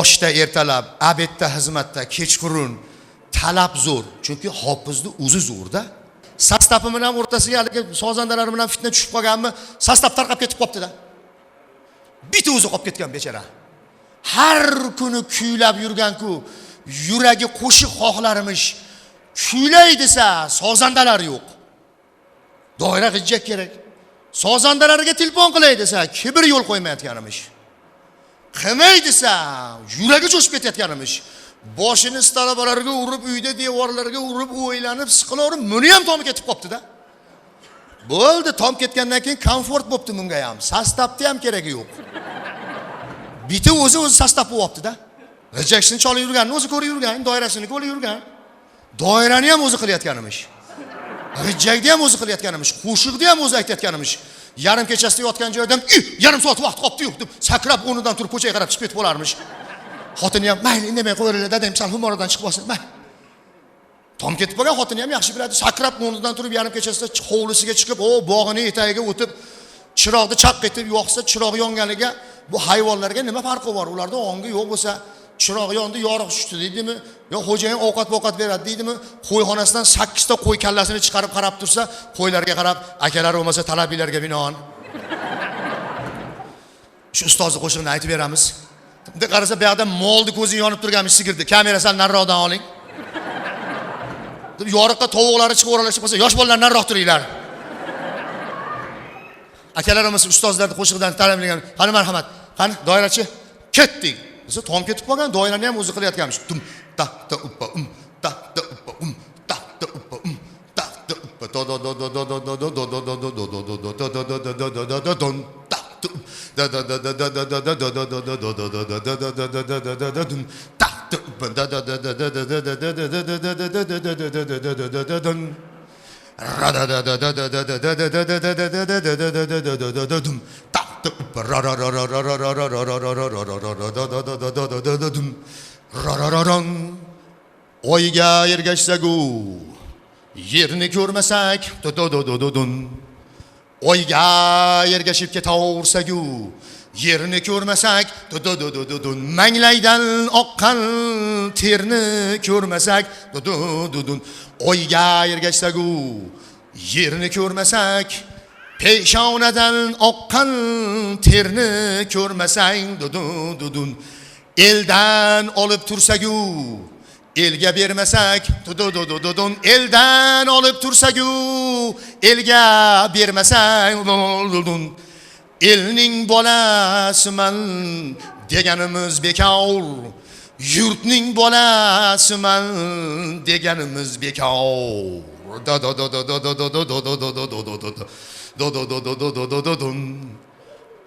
Oshda ertalab, abedda xizmatda, kechqurun talab zo'r. Chunki hofizni o'zi zo'rda. Sastapi bilan o'rtasiga haligi sozandalari bilan fitna tushib qolganmi, sastap tarqab ketib qopti-da. Bitta o'zi qolib ketgan bechara. Har kuni kuylab yurgan-ku, yuragi qo'shiq xohlarimish. Kuylay desa, sozandalar yo'q. Doira g'ijjak kerak. Sozandalariga telefon qilay desa, kibr yo'l qo'ymayotganimish. Qilmay desa, yuragi cho'shib ketayotganimish. Boshini stalobalarga urib, uyda devorlarga urib, o'ylanib, siqilaverib, buni ham tom ketib qopti-da. Bo'ldi, tom ketgandan keyin komfort bo'pti bunga ham. Sastavni ham keragi yo'q. Bitta o'zi sastav bo'pti-da. Rejection cholib yurganini o'zi ko'rib yurgan, doirasini ko'rib yurgan. Doirani ham o'zi qilayotganimish. Rijjakni ham o'zi qilayotganimish, qo'shiqni ham o'zi aytayotganimish. Yarim kechasida yotgan joydan, yarim soat vaqt qolibdi yo'q deb sakrab o'rnidan turib ko'chaga qarab chiqib ketib qolarmish. Xotini ham mayli indamay qo'yaveradi, dadam sal humoridan chiqib olsin. Mayli. Tom ketib qolgan xotini ham yaxshi biladi. Sakrab o'rnidan turib yarim kechasida hovlisiga chiqib, bog'ining etagiga o'tib, chiroqni chaq etib yoqsa, chiroq yonganiga bu hayvonlarga nima farqi bor? Ularda ongi yo'q bo'lsa, chiroq yondi, yorug' tushdi deydimi? Yo xo'jayin ovqat beradi deydimi? Qo'yxonasidan 8 ta qo'y kallasini chiqarib qarab tursa, qo'ylarga qarab, akalar bo'lmasa talabiylarga binoan. Shu ustozni qo'shig'ini aytib beramiz. Bunda qarasa bu yoqda molni ko'zi yonib turganmish sigirdi. Kamerasini nariroqdan oling. Yoriqqa tovuqlari chiqib o'ralashib qolsa, yosh bolalar nariroq turinglar. Akalarimiz ustozlarning qo'shig'idan ta'limlagan. Qani marhamat. Qani doirachi ketdik. Biz tom ketib qolgan, doirani ham o'zi qilayotganmiz. Tum ta uppa ta uppa ta uppa ta uppa do do do do do do do do do do do oyga ergashsagu yerni ko'rmasak oyga ergashib ketaversagu yerni ko'rmasak manglaydan oqqan terni ko'rmasak oyga ergashsagu yerni ko'rmasak peshonadan oqqan terni ko'rmasang eldan olib tursagu elga bermasak eldan olib tursagu elga bermasak elning bolasiman deganimiz bekor yurtning bolasiman deganimiz bekor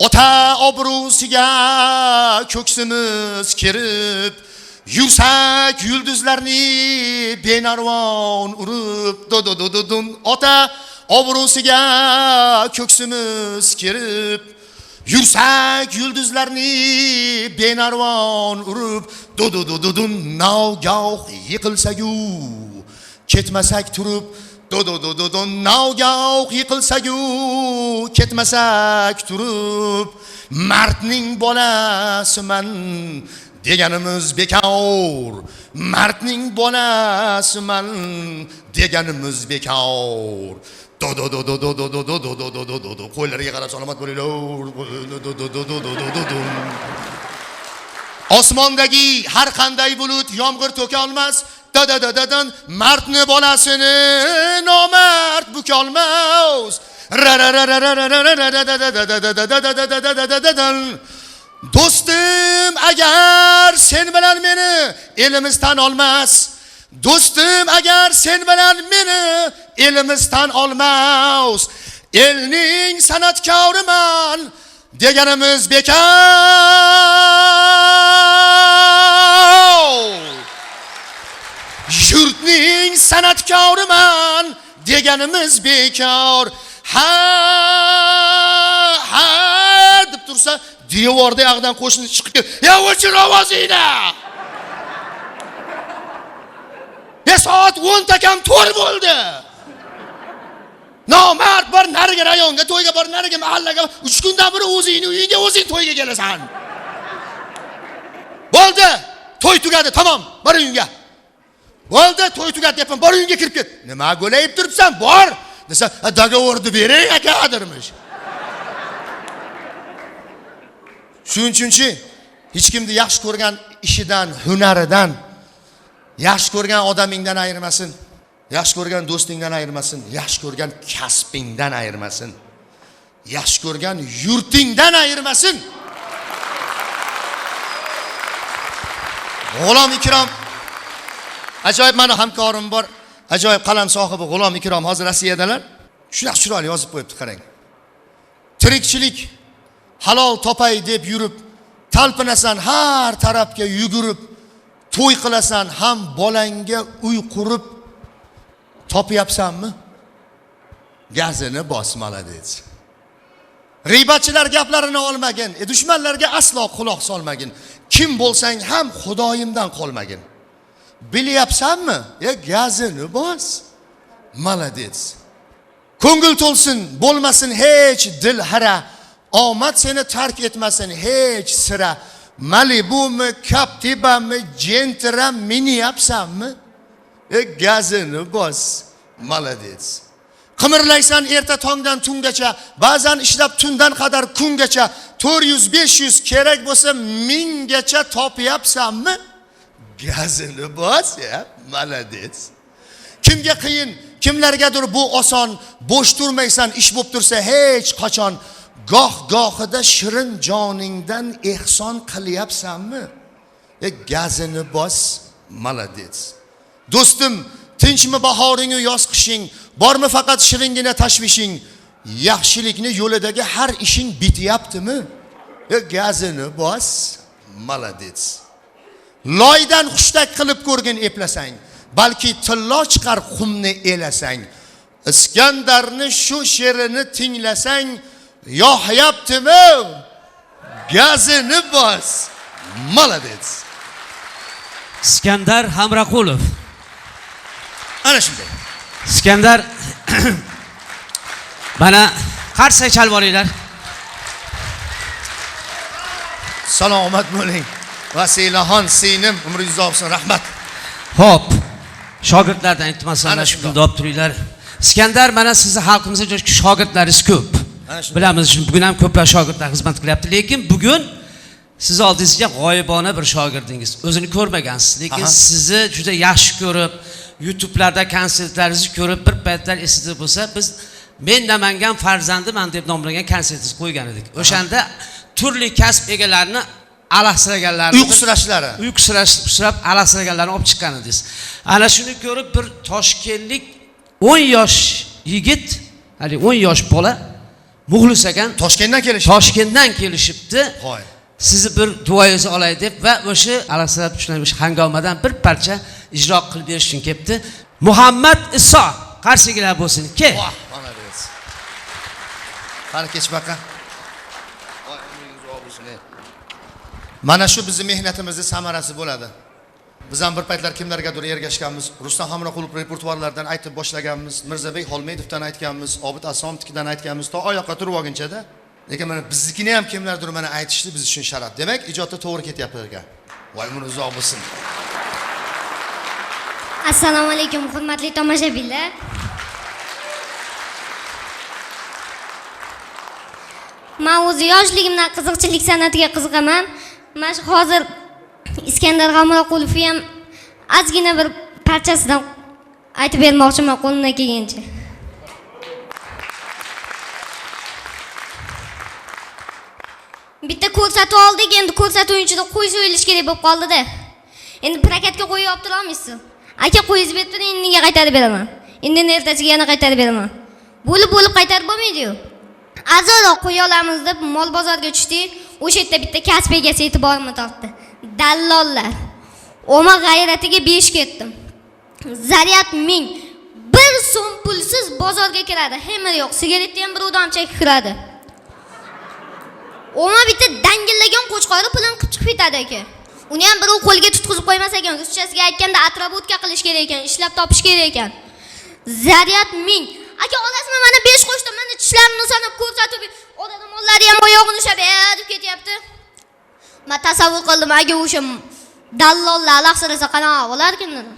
ota obro'siga ko'ksimiz kirib yursak yulduzlarni benarvon urib ota obro'siga ko'ksimiz kirib yursak yulduzlarni benarvon urib navgoh yiqilsagu ketmasak turib navgoh yiqilsagu ketmasak turib mardning bolasiman deganimiz bekor mardning bolasiman deganimiz bekor qo'ylarga qarab salomat bo'linglar. Osmondagi har qanday bulut yomg'ir to'ka olmas. Mardni bolasini nomard buka olmas. Do'stim agar sen bilan meni elimiz tan olmas. Do'stim agar sen bilan meni elimiz tan olmas. Elning san'atkoriman deganimiz bekor. Yurtning san'atkoriman deganimiz bekor. Ha deb tursa devorda yog'dan qo'shni chiqib kelib, "Ya o'chir ovozingni. Ya soat 10 takam to'r bo'ldi. Nomard bir nariga rayonga, to'yga bir nariga mahallaga, 3 kundan beri o'zingni uyingga o'zing to'yga kelasan. Bo'ldi, to'y tugadi, tamom, bor uyingga. Bo'ldi, to'y tugadi deyapman, bor uyingga kirib ket. Nima go'layib turibsan? Bor. Desa, "Dogovorni bering akadirmish." Shunchunchi hech kimni yaxshi ko'rgan ishidan, hunaridan, yaxshi ko'rgan odamingdan ayirmasin, yaxshi ko'rgan do'stingdan ayirmasin, yaxshi ko'rgan kasbingdan ayirmasin, yaxshi ko'rgan yurtingdan ayirmasin. G'ulom Ikrom ajoyib meni hamkorim bor, ajoyib qalam sohibi G'ulom Ikrom hozir Rossiyadalar. Shunaqa chiroyli yozib qo'yibdi, qarang. Tirikchilik halol topay deb yurib, talpinasan har tarafga yugurib, to'y qilasan ham bolangga uy qurib, topyapsanmi? Gazini bosmala dedi. G'iybatchilar gaplarini olmagin, dushmanlarga aslo quloq solmagin. kim bo'lsang ham Xudoyimdan qolmagin. Bilyapsanmi? Gazini bos. Malades. Ko'ngil to'lsin, bo'lmasin hech dil hara. Omad seni tark etmasin hech sira. Malibumi, Captivami, Gentra miniyapsanmi? Gazini bos. Malades. Qimirlaysan erta tongdan tungacha, ba'zan ishlab tundan qadar kungacha, 400-500 kerak bo'lsa 1000 gacha topyapsanmi? Gazini bos, malades. Kimga qiyin, kimlargadir bu oson, bo'sh turmaysan, ish bo'lib tursa hech qachon. Goh-gohida shirin joningdan ehson qilyapsanmi? Gazini bos, malades. Do'stim, tinchmi bahoring u yoz qishing? Bormi faqat shiringina tashvishing? Yaxshilikni yo'lidagi har ishing bityaptimi? Gazini bos, malades. Loydan xushtak qilib ko'rgin eplasang, balki tillo chiqar qumni elasang. Iskandarni shu she'rini tinglasang, yohyaptimi? Gazini bos, malades. Iskandar Hamraqulov. Ana shunday. Iskandar mana qarsak chalib olinglar. Salomat bo'ling. Vasilaxon singlim, umringiz uzoq bo'lsin, rahmat. Xo'p. Shogirdlardan iltimos Ana shu deb turinglar. Iskandar mana sizni xalqimizga juda shogirdlaringiz ko'p. Bilamiz, bugun ham ko'plab shogirdlar xizmat qilyapti, lekin bugun siz oldingizga g'oyibona bir shogirdingiz. O'zini ko'rmagansiz, lekin sizni juda yaxshi ko'rib, YouTube'larda konsertlaringizni ko'rib bir paytlar esingizda bo'lsa, biz men Namangan farzandiman deb nomlagan konsertingizni qo'ygan edik. O'shanda turli kasb egalarini alahsiraganlarni, uyqusirab alahsiraganlarni olib chiqqan edingiz. Ana shuni ko'rib bir toshkentlik 10 yosh yigit, hali 10 yosh bola Muxlis ekan, Toshkentdan kelishibdi. Voy. Sizni bir duoyingizni olay deb va o'sha alahsirab tushgan hangomadan bir parcha ijro qilib berish uchun kelibdi. Muhammad Iso, qarshingizda bo'lsin. Kel. Voh, mana bersin. Qani kech baqa. Voy, umringiz uzoq bo'lsin. Mana shu bizning mehnatimizning samarasi bo'ladi. Biz ham bir paytlar kimlargadir ergashganmiz. Rustam Hamroqulov repertuarlardan aytib boshlaganmiz, Mirzabek Xolmedovdan aytganmiz, Obid Asomovdan aytganmiz, to oyoqqa turib olgunchada. Lekin mana biznikini ham kimlardir mana aytishdi biz uchun sharaf. Demak, ijodda to'g'ri ketyapti ekan. Voy, umringiz uzoq bo'lsin. Assalomu alaykum, hurmatli tomoshabinlar. Men o'zi yoshligimdan qiziqchilik san'atiga qiziqaman. Men hozir Iskandar Hamroqulovni ham ozgina bir parchasidan aytib bermoqchiman qo'limdan kelgancha. Bitta ko'rsatuv oldik, endi ko'rsatuv ichida qo'y so'yilish kerak bo'lib qoldi-da. Endi prakatga qo'yib olib turolmaysiz. Aka qo'yingiz berib turing, endi nega qaytarib beraman. Endi ertasiga yana qaytarib beraman. Bo'lib qaytarib bo'lmaydi-yu. Azoqroq qo'ya olamiz deb mol bozorga tushdik. O'sha yerda bitta kasb egasi e'tiborimni tortdi. Dallollar. Oma g'ayratiga besh ketdim. Zaryat 1000. 1 so'm pulsiz bozorga kiradi. Xemir yo'q, sigaretni ham bir udam chekib kiradi. Oma bitta dangillagan qo'chqori pulini qilib chiqib ketadi aka. Uni ham birov qo'lga tutqizib qo'ymas ekan. Ruschasiga aytganda atrobutka qilish kerak ekan, ishlab topish kerak ekan. Zaryat 1000. Aka olasizmi, mana 5 qo'shdim, mana tishlarimni sanab ko'rsatib, odamlarni ham oyog'ini ushlab deb ketyapti. Men tasavvur qildim, agar o'sha dallollar alahsirasa qanaqa bo'larkin dedim.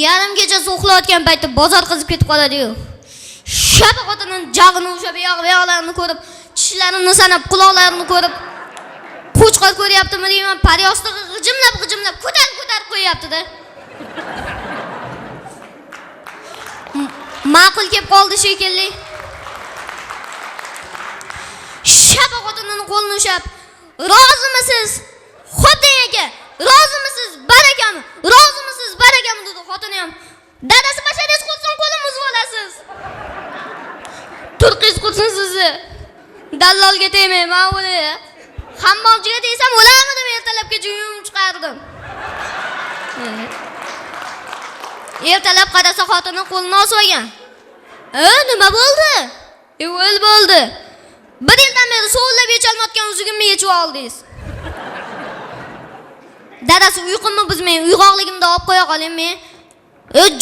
Yarim kecha uxlayotgan paytda bozor qizib ketib qoladi-yu. Shaba xotining jag'ini ushlab yoqlarini ko'rib, tishlarini sanab, quloqlarini ko'rib, qo'chqor ko'ryaptimi deyman, paryostiga g'ijimlab ko'tarib qo'yapti-da. Ma'qul kelib qoldi shekilli. Shaba xotining qo'lini ushlab, "Rozimisiz? Xo'p deng aka, rozimisiz? Barakami? Rozimisiz? Barakami?" dedi xotini ham. "Dadasi basharasi qursin, qo'lim uzib olasiz." Turqiz qursin sizni. Dallolga tegmayman uni. Hammomchiga tegsam o'larmidim, ertalabgacha uyim chiqardim. Ertalab qarasa xotini qo'lini osib olgan. Nima bo'ldi? O'l bo'ldi. Bir yildan beri sovunlab yecholmayotgan uzugimni yechib oldingiz. Dadasi uyqumni buzmay, uyg'oqligimda olib qo'ya qoling men.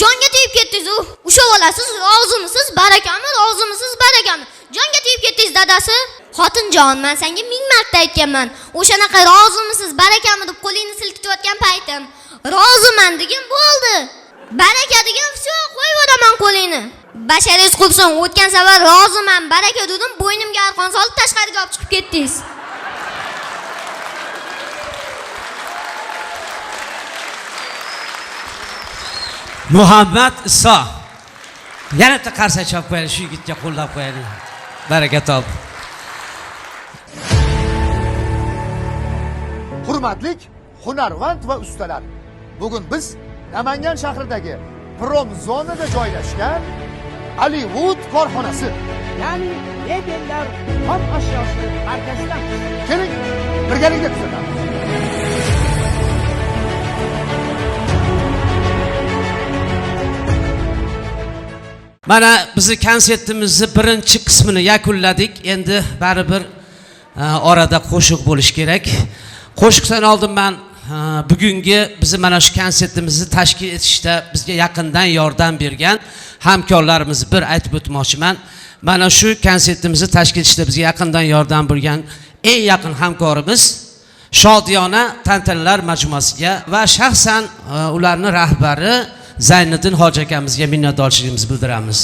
Jonga tegib ketdingiz u. O'sha bo'lasiz, rozimisiz, barakami, rozimisiz, barakami. Jonga tegib ketdingiz dadasi. Xotinjon, men senga 1000 marta aytganman. O'shanaqa rozimisiz, barakami deb qo'lingni silkitayotgan paytim. Roziman degan bo'ldi. Baraka degan vse, qo'yib yuboraman qo'lingni. Basharingiz qilsin, o'tgan safar roziman, baraka dedim, bo'ynimga arqon solib tashqariga olib chiqib ketdingiz. Muhammad Iso. Yana bitta qarsak chopib qo'yaylik, shu yigitga qo'llab qo'yaylik. Baraka top. Hurmatli hunarvand va ustalar, bugun biz Namangan shahridagi Prom zonada joylashgan Hollywood korxonasi, ya'ni mebellar xom ashyosi markazidan. keling birgalikda kuzatamiz. Mana bizni konsertimizni birinchi qismini yakunladik. Endi baribir orada qo'shiq bo'lish kerak. Qo'shiqdan oldin men bugungi bizni mana shu konsertimizni tashkil etishda bizga yaqindan yordam bergan hamkorlarimizni bir aytib o'tmoqchiman. Mana shu konsertimizni tashkil etishda bizga yaqindan yordam bergan eng yaqin hamkorimiz Shodiyona tantanalar majmuasiga va shaxsan ularning rahbari Zayniddin hoji akamizga minnatdorchiligimizni bildiramiz.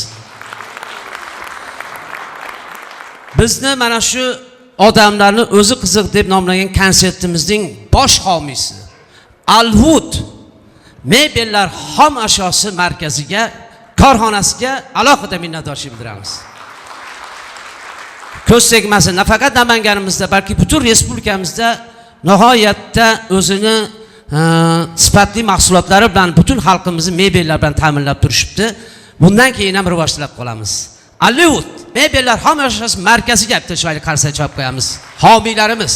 Bizni mana shu odamlarni o'zi qiziq deb nomlagan konsertimizning bosh homiysi Hollywood mebellar xom ashyosi markaziga, korxonasiga alohida minnatdorchilik bildiramiz. Ko'z tegmasin, nafaqat Namanganimizda, balki butun respublikamizda nihoyatda o'zini sifatli mahsulotlari bilan butun xalqimizni mebellar bilan ta'minlab turishibdi. Bundan keyin ham rivojlanib qolamiz. Hollywood mebellar xom ashyosi markaziga bitta chiroyli qarsak chopib qo'yamiz. Homiylarimiz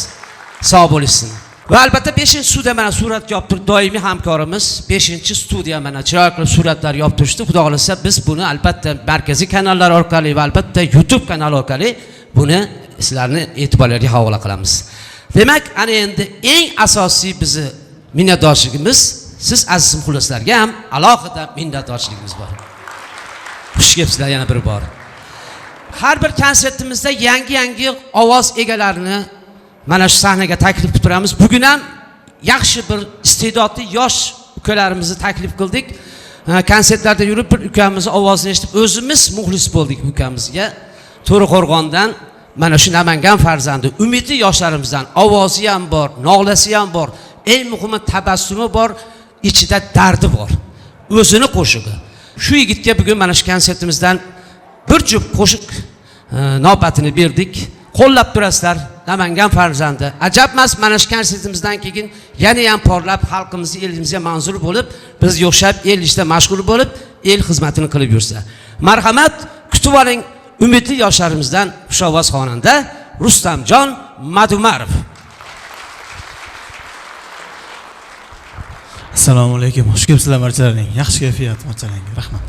sog' bo'lishsin. Va albatta 5-studiya mana suratga olib turib doimiy hamkorimiz 5-studiya mana chiroyli qilib suratlar olib turishdi. Xudo xolasa biz buni albatta markaziy kanallar orqali va albatta YouTube kanali orqali buni sizlarning e'tiborlariga havola qilamiz. Demak, ana endi eng asosiy bizni minnatdorchiligimiz siz aziz muxlislarga ham alohida minnatdorchiligimiz bor. Xush kelibsizlar yana bir bor. Har bir konsertimizda yangi ovoz egalarini mana shu sahnaga taklif qilib turamiz. Bugun ham yaxshi bir iste'dodli yosh ukalarimizni taklif qildik. Konsertlarda yurib bir ukamizni ovozini eshitib o'zimiz muxlis bo'ldik ukamizga. To'raqo'rg'ondan mana shu Namangan farzandi, umidli yoshlarimizdan ovozi ham bor, nolasi ham bor, eng muhimi tabassumi bor, ichida dardi bor. O'zini qo'shig'i. Shu yigitga bugun mana shu konsertimizdan bir juft qo'shiq navbatini berdik. Qo'llab turasizlar, Namangan farzandi. Ajab emas, mana shu konsertimizdan keyin yana ham porlab xalqimizni, elimizga manzur bo'lib, biz yo'xshab el ishda mashg'ul bo'lib, el xizmatini qilib yursa. Marhamat, kutib oling umidli yoshlarimizdan xushovoz xonanda Rustamjon Madumarov. Assalomu alaykum. Xush kelibsizlar barchalaring. Yaxshi kayfiyat barchalaringga. Rahmat.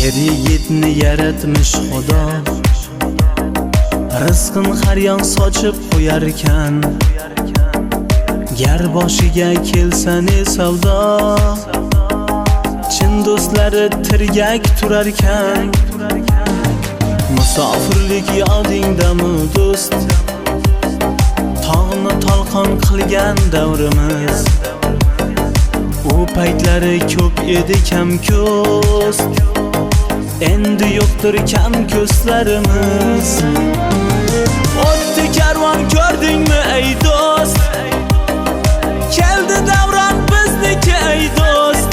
Er-yigitni yaratmish Xudo, rizqin har yon sochib qo'yar ekan. Gar boshiga kelsa ne savdo, chin do'stlari tirgak turar ekan. Musofirlik yodingdami do'st, tog'ni talqon qilgan davrimiz. U paytlari ko'p edi kam ko'z, endi yo'qdir kam ko'zlarimiz. O'tdi karvon ko'rdingmi ey do'st, keldi davron bizniki ey do'st.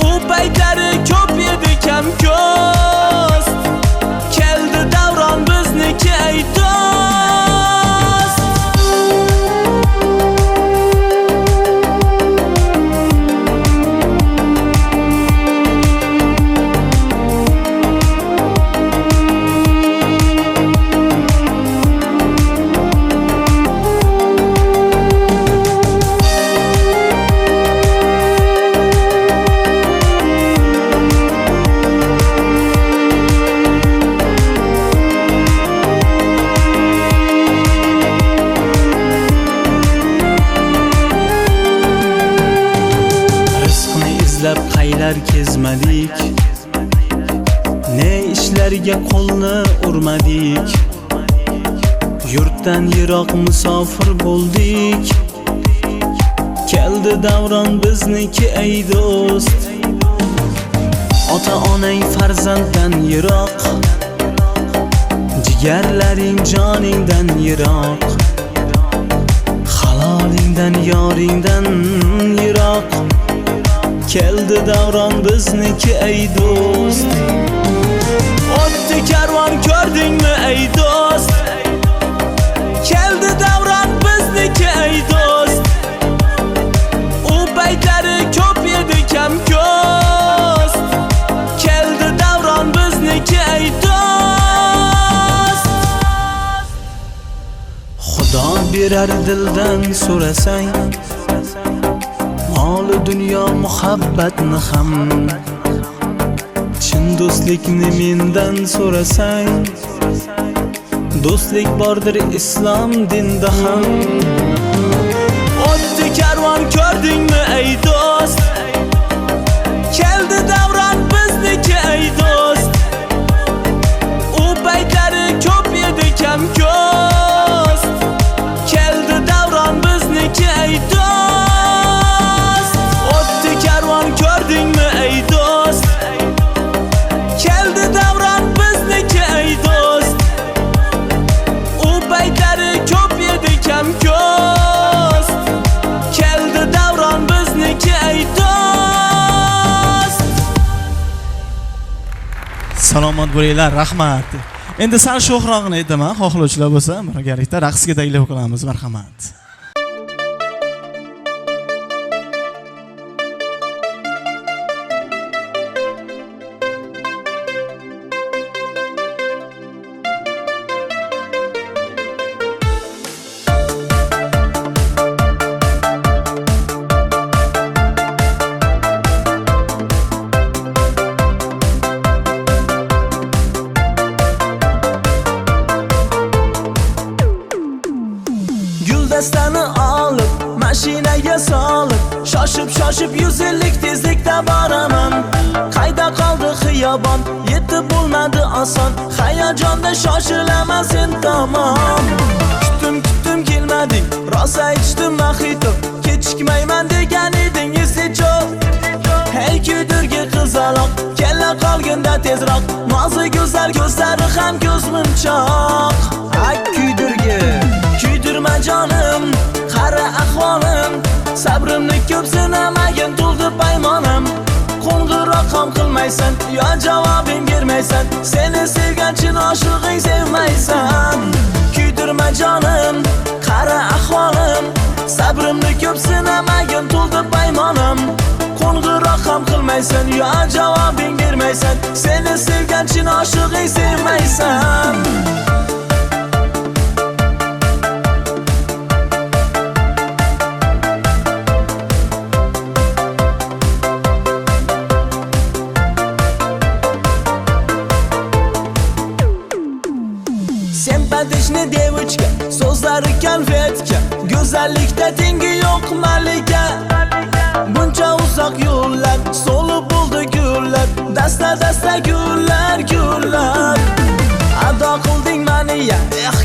U paytlari ko'p edi kam ko'z, keldi davron bizniki ey do'st. ko'chalar kezmadik, ne ishlarga qo'lni urmadik, yurtdan yiroq musofir bo'ldik. Keldi davron bizniki ey do'st, ota onang farzanddan yiroq, jigarlaring joningdan yiroq, halolingdan yoringdan yiroq. Keldi davron bizniki ey do'st, o'tdi karvon ko'rdingmi ey do'st, keldi davron bizniki ey do'st. U paytlari ko'p edi kam ko'st, keldi davron bizniki ey do'st. Xudo berar dildan so'rasang, mol dunyo muhabbatni ham, chin do'stlikni mendan so'rasang, do'stlik bordir islom dinda ham. O'tdi karvon ko'rdingmi ey do'st, keldi davron bizniki ey do'st. U paytlari ko'p edi kam ko'st, keldi davron bizniki ey do'st. O'tdi karvon ko'rdingmi ey do'st, keldi davron bizniki ey do'st. U paytlari ko'p edi kam ko'st, keldi davron bizniki ey do'st. Salomat bo'linglar, rahmat. Endi sal sho'xrog'ini aytaman, xohlovchilar bo'lsa, birgalikda raqsga taklif qilamiz, marhamat. Guldastani olib, mashinaga solib, shoshib 100 yillik tezlikda boraman. Qayda qoldi xiyobon, yetib bo'lmadi oson, hayajonda shoshilaman sen tomon. Kutdim kelmading, rosa ichdim maxito, kechikmayman degan eding esicho. Hey kuydirgi qizaloq, kella qolganda tezroq, nozi go'zal ko'zlari ham ko'zmunchoq. Ay kuydirgi, kuydirma jonim, qara ahvolim, sabrimni ko'p sinamagin to'ldi paymonim. Qo'ng'iroq ham qilmaysan, yo javobing bermaysan, seni sevgan chin oshiqing sevmaysan. Kuydirma jonim, qara ahvolim, sabrimni ko'p sinamagin to'ldi paymonim. Qo'ng'iroq ham qilmaysan, yo javobing bermaysan, seni sevgan chin oshiqing sevmaysan. Sempatishni devichka, so'zlari konfetka, go'zallikda tengi yo'q malika. Buncha uzoq yo'llar, so'lib bo'ldi gullar, dasta gullar. Ado qilding maniya,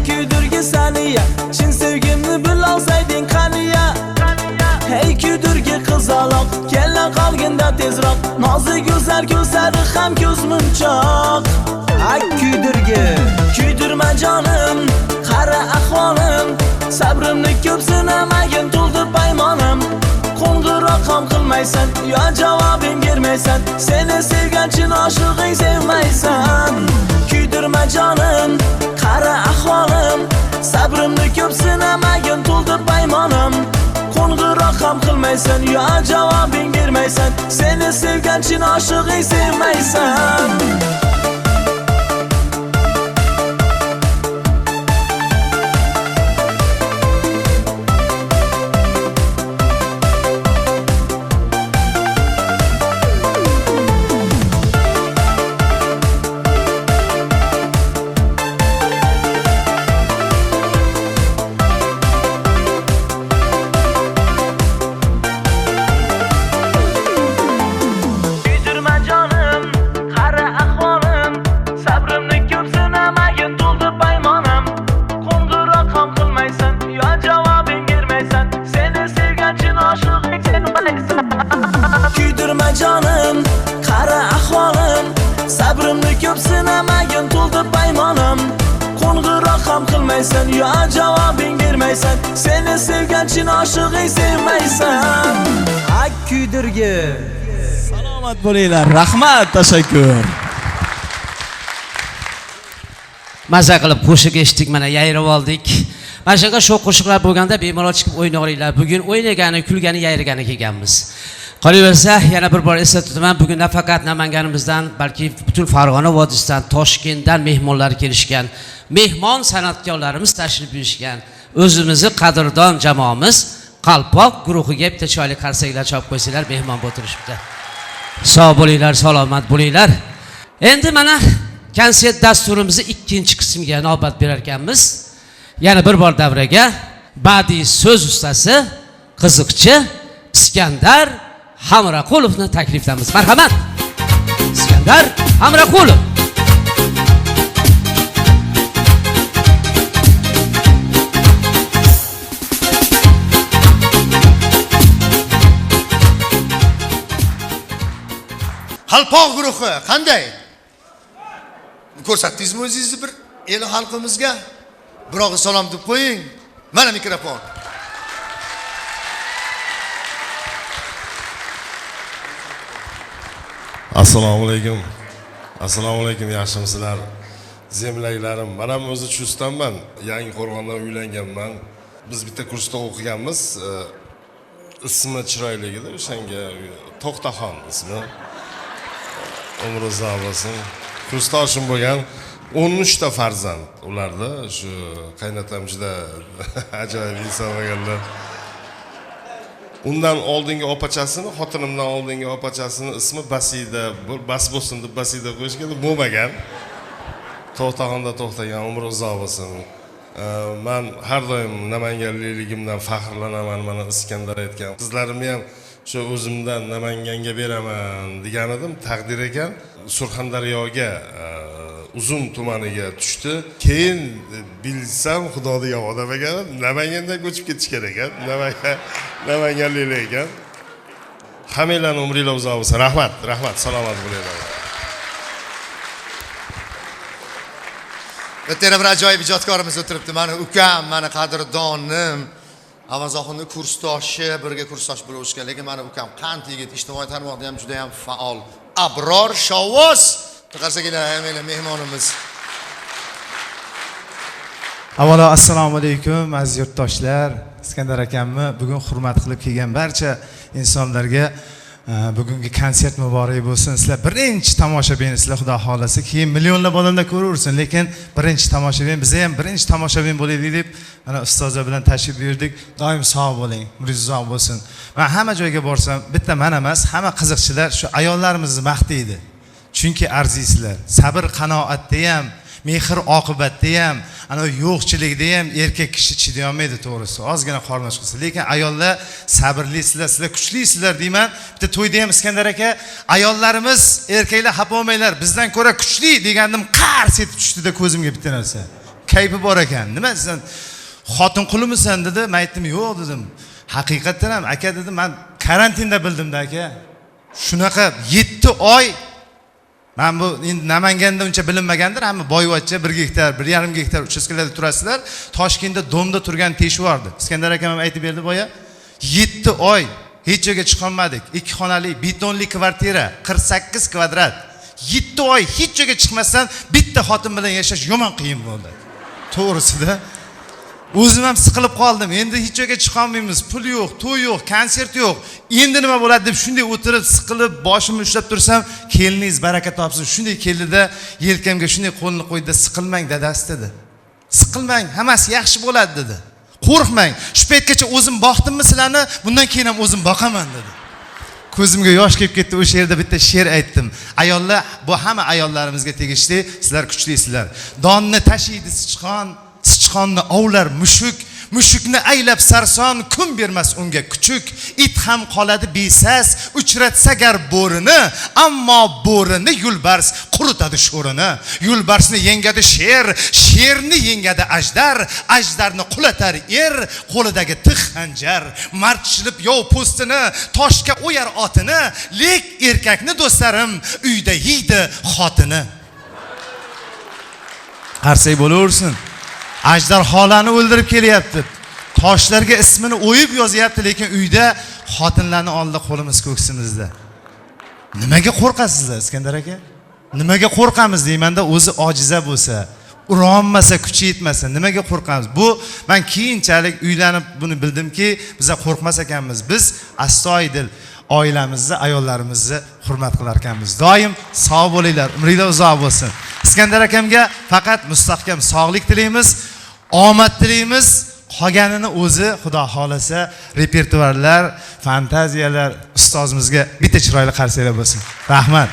kuydirgi saniya, chin sevgimni bilolsayding qaniya. Hey kuydirgi qizaloq, kella qolganda tezroq, nozi go'zal ko'zlari ham ko'zmunchoq. Ay kuydirgi, kuydirma jonim, qara ahvolim, sabrimni ko'p sinamagin to'ldi paymonim. Qo'ng'iroq ham qilmaysan, yo javobing bermaysan, seni sevgan chin oshiqing sevmaysan. Kuydirma jonim, qara ahvolim, sabrimni ko'p sinamagin to'ldi paymonim. Qo'ng'iroq ham qilmaysan, yo javobing bermaysan, seni sevgan chin oshiqing sevmaysan. jonim, qara ahvolim, sabrimni ko'p sinamagin to'ldi paymonim. Qo'ng'iroq ham qilmaysan, yo javobing bermaysan, seni sevgan chin oshig'ing sevmaysan. Ak kuydirgi. Salomat bo'linglar. Rahmat, tashakkur. Maza qilib qo'shiq eshitdik, mana yayrab oldik. Mana shunga shu qo'shiqlar bo'lganda bemalol chiqib o'ynaveringlar. Bugun o'ynagani, kulgani, yayragani kelganmiz. Qolaversa, yana bir bor eslatib o'taman, bugun nafaqat Namanganimizdan, balki butun Farg'ona vodiysidan, Toshkentdan mehmonlar kelishgan. Mehmon san'atkorlarimiz tashrif buyurishgan. O'zimizni qadrdon jamoamiz Qalpoq guruhiga bitta choyli qarsaklar chop qo'ysanglar, mehmon o'tirishibdi. Sog' bo'linglar, salomat bo'linglar. Endi mana konsert dasturimizni ikkinchi qismiga navbat berar ekanmiz. Yana bir bor davraga badiiy so'z ustasi, qiziqchi Iskandar Hamraqulovni takliflamiz. Marhamat. Iskandar Hamraqulov. Qalpoq guruhi qanday? Ko'rsatdingizmi o'zingizni bir el xalqimizga? Biroq salom deb qo'ying. Mana mikrofon. Assalomu alaykum. Assalomu alaykum, yaxshimisizlar? Zemlaklarim, men ham o'zi Chustdanman. Yangi Qo'rg'ondan uylanganman. Biz bitta kursda o'qiganmiz. Ismi chiroyli edi, o'shanga To'xtaxon ismi. Umri uzoq bo'lsin. Kursdoshim bo'lgan 13 ta farzand ularda. Shu qaynatam juda ajoyib inson bo'lganlar. Undan oldingi opachasini, xotinimdan oldingi opachasini ismi Basida, bas bo'lsin deb Basida qo'yishgan, bo'lmagan. To'xtaxonda to'xtagan, umri uzoq bo'lsin. Men har doim namanganligimdan faxrlanaman, mana Iskandar aytgan. Qizlarimni ham shu o'zimdan Namanganga beraman degan edim, taqdir ekan. Surxondaryoga Uzun tumaniga tushdi. Keyin bilsam Xudo degan odam ekan, Namangandan ko'chib ketish kerak ekan. Namanganlik ekan. Hammanglarning umringlar uzoq bo'lsin. Rahmat, salomat bo'linglar. Bitta bir ajoyib ijodkorimiz o'tiribdi. Mani ukam, mani qadrdonim, Avazoxonni kursdoshi, birga kursdosh bo'lib o'sgan, lekin mani ukam qand yigit, ijtimoiy tarmoqda ham juda ham faol. Abror Shovvoz. Qarsakilar, hammalar mehmonimiz. Avvalo assalomu alaykum aziz yurtdoshlar. Iskandar akamni bugun hurmat qilib kelgan barcha insonlarga bugungi konsert muborak bo'lsin. Sizlar birinchi tomoshabinsizlar, Xudo xolasa. Keyin millionlab odamlar ko'raversin, lekin birinchi tomoshabin, biz ham birinchi tomoshabin bo'laylik deb mana ustozlar bilan tashrif buyurdik. Doim sog' bo'ling, umringiz uzoq bo'lsin. Men hamma joyga borsam, bitta men emas, hamma qiziqchilar shu ayollarimizni maqtaydi. Chunki arziysizlar. Sabr qanoatda ham, mehr oqibatda ham, ana yo'qchilikda ham erkak kishi chiday olmaydi, to'g'risi. Ozgina qorni ochqisi. Lekin ayollar sabrlisizlar, sizlar kuchlisizlar deyman. Bitta to'yda ham Iskandar aka, ayollarimiz, erkaklar xafa bo'lmanglar, bizdan ko'ra kuchli degandim, qars etib tushdi-da ko'zimga bitta narsa. Kayfi bor ekan. Nima sen xotin qulimisan dedi. Men aytdim, yo'q dedim. Haqiqatan ham aka dedi, men karantinda bildim-da aka. Shunaqa 7 oy men bu endi Namanganda uncha bilinmagandir, hamma boyvachcha 1 gektar, 1,5 gektar uchastkalarda turasizlar. Toshkentda domda turgan teshvordi. Iskandar akam ham aytib berdi boya. 7 oy hech joyga chiqolmadik. 2 xonali betonli kvartira, 48 kvadrat. 7 oy hech joyga chiqmasdan bitta xotin bilan yashash yomon qiyin bo'ldi. To'g'risida o'zim ham siqilib qoldim. Endi hech joyga chiqa olmaymiz. Pul yo'q, to'y yo'q, konsert yo'q. Endi nima bo'ladi deb shunday o'tirib, siqilib, boshimni ushlab tursam, keliningiz baraka topsin. Shunday keldida, yelkamga shunday qo'lni qo'ydi, siqilmang dadasi dedi. Siqilmang, hammasi yaxshi bo'ladi dedi. Qo'rqmang. Shu paytgacha o'zim boqdimmi sizlarni, bundan keyin ham o'zim boqaman dedi. Ko'zimga yosh kelib ketdi. O'sha yerda bitta she'r aytdim. Ayollar, bu hamma ayollarimizga tegishli, sizlar kuchlisizlar. Donni tashiydi sichqon, sichqonni ovlar mushuk, mushukni aylab sarson kun bermas unga kuchuk. It ham qoladi besas, uchratsa gar bo'rini, ammo bo'rini yo'lbars quritadi sho'rini. Yo'lbarsni yengadi sher, sherni yengadi ajdar, ajdarni qulatar qo'lidagi tig' xanjar. Mard kishilib yov po'stini, toshga o'yar otini, lek erkakni do'stlarim uyda yeydi xotini. Qarsak bo'laversin. Ajdarholarni o'ldirib kelyapti. Toshlarga ismini o'yib yozyapti, lekin uyda xotinlarni oldida qo'limiz ko'ksimizda. Nimaga qo'rqasizlar Iskandar aka? Nimaga qo'rqamiz deymanda, o'zi ojiza bo'lsa, uronmasa, kuchi yetmasa nimaga qo'rqamiz? Bu men keyinchalik uylanib buni bildimki, biz qo'rqmas ekanmiz. Biz astoydil oilamizni, ayollarimizni hurmat qilar ekanmiz. Doim sog' bo'linglar, umringlar uzoq bo'lsin. Iskandar akamga faqat mustahkam sog'lik tilaymiz, omad tilaymiz. Qolganini o'zi Xudo xolasa repertuarlar, fantaziyalar ustozimizga bitta chiroyli qarsaklar bo'lsin. Rahmat.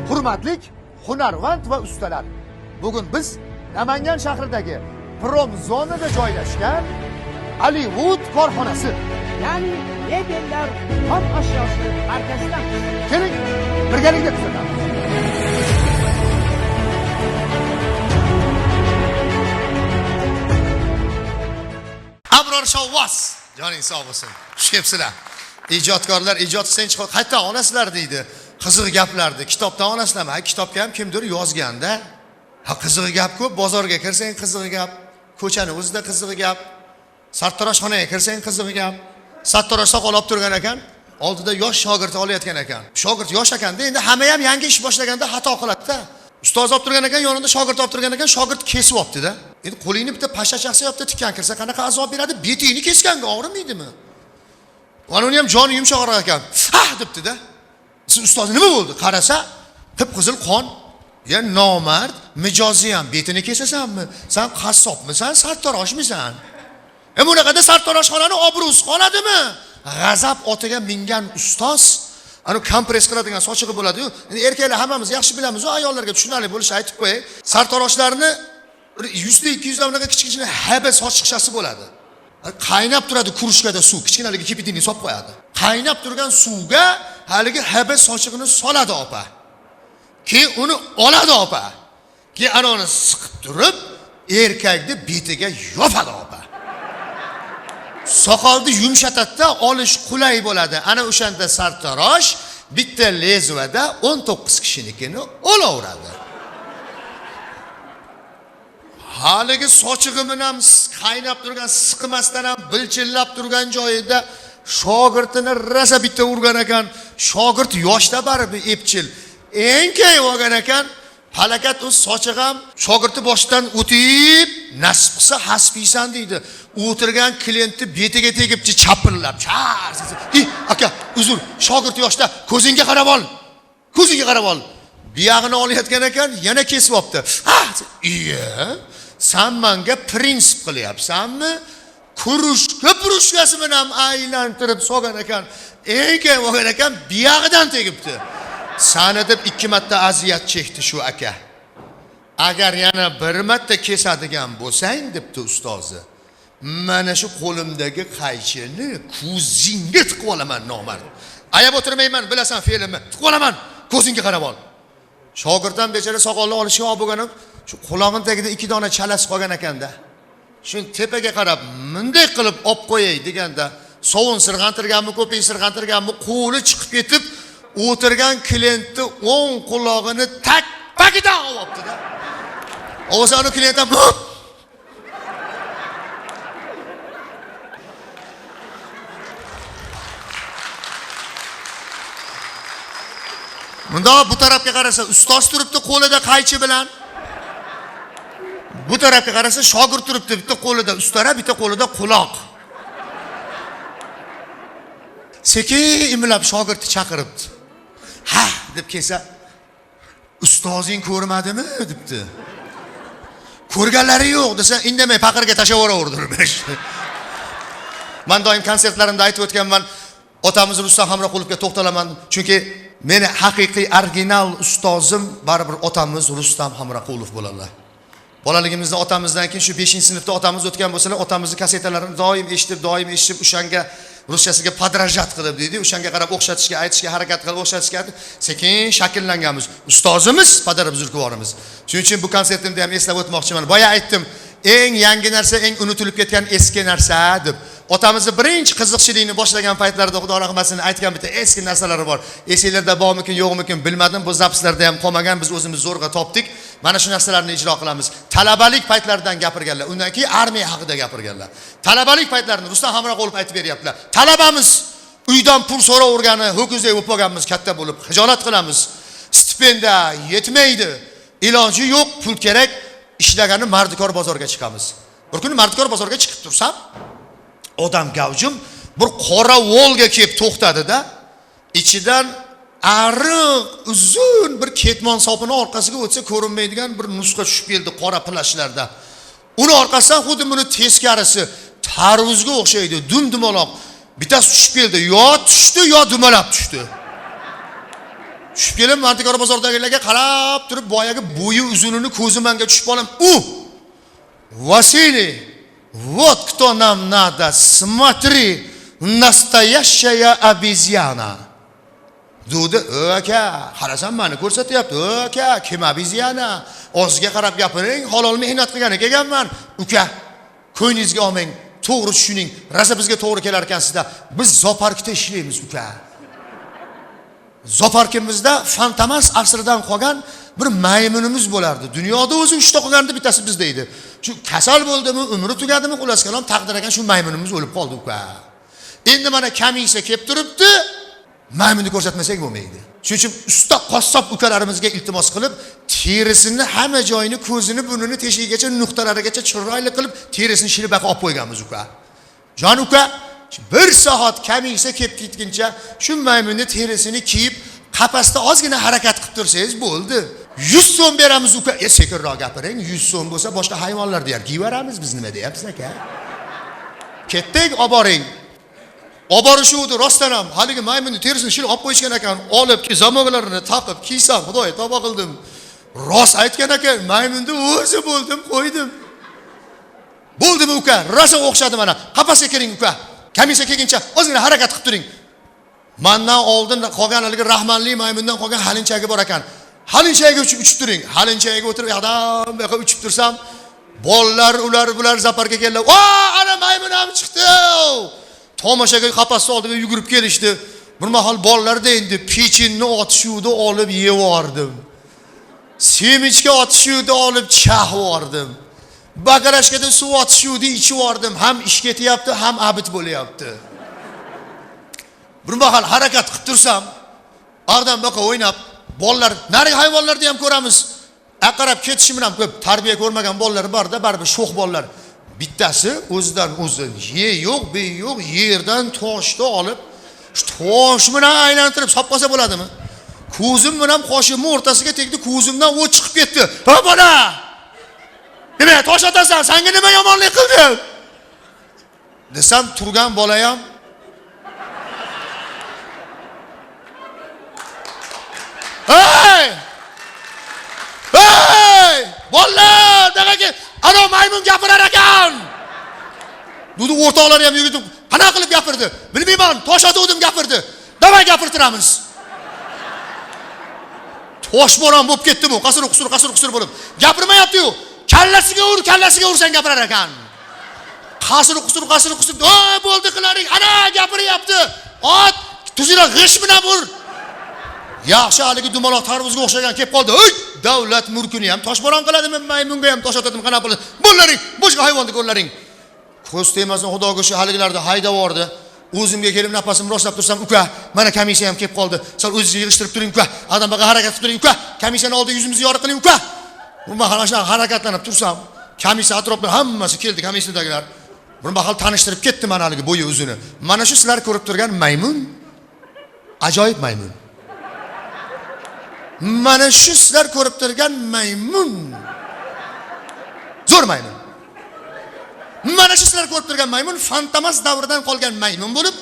Hurmatli hunarvand va ustalar, bugun biz Namangan shahridagi Prom zonada joylashgan Hollywood korxonasi, ya'ni mebellar xom ashyosi markazidan. keling birgalikda kuzatamiz. Abror Shovvos, joning sog' bo'lsin. Xush kelibsizlar. Ijodkorlar ijod qilsang qayerdan olasizlar deydi. Qiziq gaplarni kitobdan olasizlar. Ha, kitobga ham kimdir yozganda. Ha, qiziq gap ko'p. Bozorga kirsang qiziq gap, ko'chani o'zida qiziq gap, sartaroshxonaga kirsang qiziq gap. Sartarosh soqol olib turgan ekan, oldida yosh shogird olayotgan ekan. Shogird yosh ekanda, endi hamma ham yangi ish boshlaganda xato qiladi-da. Ustoz olib turgan ekan, yonida shogird olib turgan ekan, shogird kesib olibdi-da. Endi qo'lingni bitta pasha chaqsa yopti, tikkan kirsa qanaqa azob beradi? Betingni kesganga og'rimaydimi? Mana uni ham joni yumshoqroq ekan. Ha debdi-da. Ustoz nima bo'ldi? Qarasa, qip-qizil qon. Ya nomard, mijozi ham betini kesasanmi? Sen qassobmisan, sartaroshmisan? Bunaqada sartaroshxonani obro'si qoladimi? G'azab otiga mingan ustoz, ana kompress qiladigan sochig'i bo'ladi-yu. Endi erkaklar hammamiz yaxshi bilamiz, u ayollarga tushunarli bo'lishi aytib qo'yay. Sartaroshlarni 100 ta 200 ta unaqa kichkina haba soch chiqishasi bo'ladi. Qaynab turadi kurushkada suv, kichkinaligi kipitini solib qo'yadi. Qaynab turgan suvga haligi haba sochig'ini soladi opa. Keyin uni oladi opa. Keyin anoni siqib turib, erkakni betiga yopadi opa. Soqolni yumshatadi-da, olish qulay bo'ladi. Ana o'shanda sartarosh bitta lezvada 19 kishinikini olaveradi. Haligi sochig'i bilan qaynab turgan, siqmasdan ham bilchillab turgan joyida shogirdini rasa bitta urgan ekan. Shogird yoshda baribir epchil. Eng keyin olgan ekan, halakat o'z sochig'i ham shogirdni boshidan o'tib, nasib qilsa hasbiysan deydi. O'tirgan klientni betiga tegibchi chapillab, chars. Aka, uzr, shogird yoshda, ko'zingga qarab ol. Ko'zingga qarab ol. Buyog'ini olayotgan ekan, yana kesib olibdi. Ha, iya. Sen menga prinsip qilyapsanmi? Purushkasi bilan aylantirib solgan ekan. Eng keyin olgan ekan, buyog'idan tegibdi. Sana deb 2 marta aziyat chekdi shu aka. Agar yana 1 marta kesadigan bo'lsang debdi ustozi. Mana shu qo'limdagi qaychini ko'zingga tiqib olaman nomard. Ayab o'tirmayman, bilasan fe'limni. Tiqib olaman, ko'zingga qarab ol. Shogirddan bechara soqolni olishga olib bo'lganib, shu quloqning tagida 2 dona chalas qolgan ekanda. Shu tepaga qarab, bunday qilib olib qo'yay deganda, sovun sirg'antirganmi, ko'ping sirg'antirganmi, qo'li chiqib ketib, o'tirgan klientni o'ng qulog'ini tak-pakidan olibdi-da. O'zani klient ham bunda bu tarafga qarasa ustoz turibdi qo'lida qaychi bilan. Bu tarafga qarasa shogird turibdi, bitta qo'lida ustara, bitta qo'lida quloq. Sekin imlab shogirdni chaqiribdi. Ha deb kelsa, ustozing ko'rmadimi debdi. Ko'rganlari yo'q desa, indamay paqirga tashlab Men doim konsertlarimda aytib o'tganman, otamiz Rustam Hamroqulovga to'xtalaman, chunki meni haqiqiy original ustozim baribir otamiz Rustam Hamroqulov bo'ladilar. Bolaligimizda otamizdan keyin shu 5-sinfda otamiz o'tgan bo'lsalar, otamizni kasetalarini doim eshitib, o'shanga ruschasiga podrajat qilib deydi, o'shanga qarab o'xshatishga, aytishga harakat qilib o'xshatishga sekin shakllanganmiz. Ustozimiz, padar buzurgvorimiz. Shuning uchun bu konsertimda ham eslab o'tmoqchiman. Boya aytdim, eng yangi narsa, eng unutilib ketgan eski narsa deb. Otamizni birinchi qiziqchilikni boshlagan paytlarida Xudo rahmatsin aytgan bitta eski narsalari bor. Esinglarda bormikin, yo'qmikin bilmadim. Bu zapslarda ham qolmagan, biz o'zimiz zo'rg'a topdik. Mana shu narsalarni ijro qilamiz. Talabalik paytlaridan gapirganlar, undan keyin armiya haqida gapirganlar. Talabalik paytlarini Rustam Hamroqulov aytib beryaptilar. Talabamiz uydan pul so'ravergani, ho'kizdek bo'lib qolganmiz, katta bo'lib, xijolat qilamiz. Stipendiya yetmaydi. Iloji yo'q, pul kerak. Ishlagani Mardikor bozorga chiqamiz. Bir kuni Mardikor bozorga chiqib tursam, odam gavjum bir qora Volga kelib to'xtadi-da, ichidan ariq, uzun bir ketmon sopini orqasiga o'tsa ko'rinmaydigan bir nusxa tushib keldi qora plashlarda. Uni orqasidan xuddi buni teskarisi tarvuzga o'xshaydi, dumdumaloq. Bittasi tushib keldi, yo tushdi, yo dumalab tushdi. Tushib kelib Mardikor bozordagilarga qarab turib, boyagi bo'yi uzunini ko'zi menga tushib qolam. Vasiliy, вот кто нам надо, смотри, настоящая обезьяна. Dedi, aka, qarasam meni ko'rsatyapti. Aka, kim obeziyana? O'ziga qarab gapiring, halol mehnat qilgan ekanman. Uka, ko'nglingizga olmang, to'g'ri tushuning. Rosa bizga to'g'ri kelar ekansizda. Biz zooparkda ishlaymiz, uka. Zooparkimizda Fantamas asridan qolgan bir maymunimiz bo'lardi. Dunyoda o'zi 3 ta qolganda bittasi bizda edi. Shu kasal bo'ldimi, umri tugadimi, xullas kalom taqdir ekan shu maymunimiz o'lib qoldi, uka. Endi mana kamisa kelib turibdi. Maymunni ko'rsatmasak bo'lmaydi. Shuning uchun usta qassob ukalarimizga iltimos qilib, terisini hamma joyini, ko'zini, burnini, teshigigacha, nuqtalarigacha chiroyli qilib, terisini shilib olib qo'yganmiz, uka. Jon uka, bir soat kamisa kelib ketguncha shu maymunni terisini kiyib, qapasda ozgina harakat qilib tursangiz bo'ldi. 100 so'm beramiz, uka. Sekinroq gapiring. 100 so'm bo'lsa boshqa hayvonlarni ham kiyveramiz, biz nima deyapsiz aka? Ketdik, olib boring. Oborishuvdi rostdan ham haligi maymunni terisini shil olib qo'yishgan ekan, olib ki zamog'larini taqib kiysam, xudoy tavba qildim. Rost aytgan ekan, maymunni o'zi bo'ldim, qo'ydim. Bo'ldimi uka? Rosa o'xshadi mana. Qapasga kiring uka. Kamisa kelguncha o'zingizga harakat qilib turing. Mendan oldin qolgan haligi rahmanli maymundan qolgan halinchagi bor ekan. Halinchaga uchib turing. Halinchaga o'tirib yoqdan bu yoqqa uchib tursam, bolalar bular zaparga keldilar. "O, ana maymun ham chiqdi!" Tomoshaga qapasga oldi va yugurib kelishdi. Bir mahal bolalarda endi pechinni otishuvdi, olib yevordim. Semichga otishuvdi, olib chaqvordim. Bagarashkada suv otishuvdi, ichivordim. Ham ish ketyapti, ham abit bo'lyapti. Bir mahal harakat qilib tursam, og'dan boqa o'ynab, bolalar, narigi hayvonlarni ham ko'ramiz. Aqarab ketishi bilan ko'p tarbiya ko'rmagan bolalar bor-da, baribir sho'x bolalar. Bittasi o'zidan o'zi ye yo'q, be yo'q, yerdan toshni olib, shu tosh bilan aylantirib solib qolsa bo'ladimi? Ko'zim bilan qoshimning o'rtasiga tegdi, ko'zimdan o't chiqib ketdi. "Ha bola! Nima tosh otasan? Senga nima yomonlik qildim?" desam, turgan bola ham "Hey! Hey! Bolalar, dagaki, ana maymun gapirar ekan." Dedi, o'rtoqlar ham yurib, qana qilib gapirdi? Bilmayman, tosh otuvdim gapirdi. Davay gapirtiramiz. Toshbo'ron bo'lib ketdi-mu? Qasir bo'lib. Gapirmayapti-yu. Kallasiga ursan gapirar ekan. Qasir. "Voy, bo'ldi qilaring. Ana gapiryapti. Ot, tuzinglar g'ish bilan ur." Yaxshi haligi dumaloq tarvuzga o'xshagan kelib qoldi. "Ey, davlat mulkini ham toshbo'ron qiladimi? Maymunga ham tosh otadimi? Qana qiladi? Bo'llaring, boshqa hayvonni ko'rlaring." Ko'z tegmasin xudoga shu haligilarni haydab yubordi. O'zimga kelib nafasim rostlab tursam, "Uka, mana kamisa ham kelib qoldi. Sal o'zingizni yig'ishtirib turing, uka. Adam baqa harakat qilib turing, uka. Kamisani oldi yuzimizni yoriq qiling, uka." Bu mahal shunaqa harakatlanib tursam, kamisa atrofida hammasi keldi, kamisadagilar. Bir mahal tanishtirib ketdi mana haligi bo'yi uzuni. Mana shu sizlar ko'rib turgan maymun. Ajoyib maymun. Mana shu sizlar ko'rib turgan maymun. Zo'r maymun. Mana shu sizlar ko'rib turgan maymun Fantamas davridan qolgan maymun bo'lib,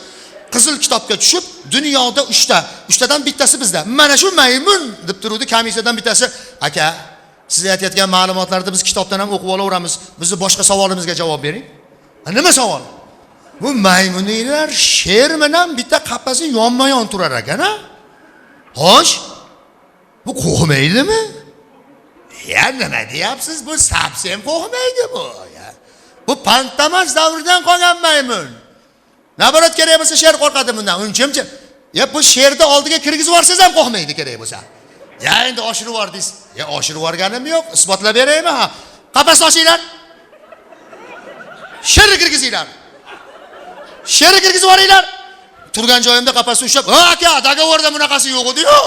qizil kitobga tushib, dunyoda 3 ta, 3tadan bittasi bizda. Mana shu maymun deb turuvdi, kamisadan bittasi, "Aka, Siz aytayotgan ma'lumotlarni biz kitobdan ham o'qib olaveramiz. Bizni boshqa savolimizga javob bering. Nima savol? Bu maymunlar sher bilan bitta qafasi yonma-yon turar ekan-a? Xo'sh, bu qo'rqmaydimi? Ya nima deyapsiz? Bu sapsem qo'rqmaydi bu. Bu pantamas davridan qolgan maymun. Nabarat kerak bo'lsa sher qo'rqadi bundan. Unchimcha. Ya bu sherni oldiga kirgizib yuborsangiz ham qo'rqmaydi kerak bo'lsa. Ya endi oshirib yubordingiz. Ya oshirib yuborganim yo'q. Isbotlab beraymi ha? Qafasni ochinglar. Sherni kirgizinglar. Sherni kirgizib yuboringlar. Turgan joyimda qafasni ushlab, "Ha aka, dogovorda bunaqasi yo'q edi-yu."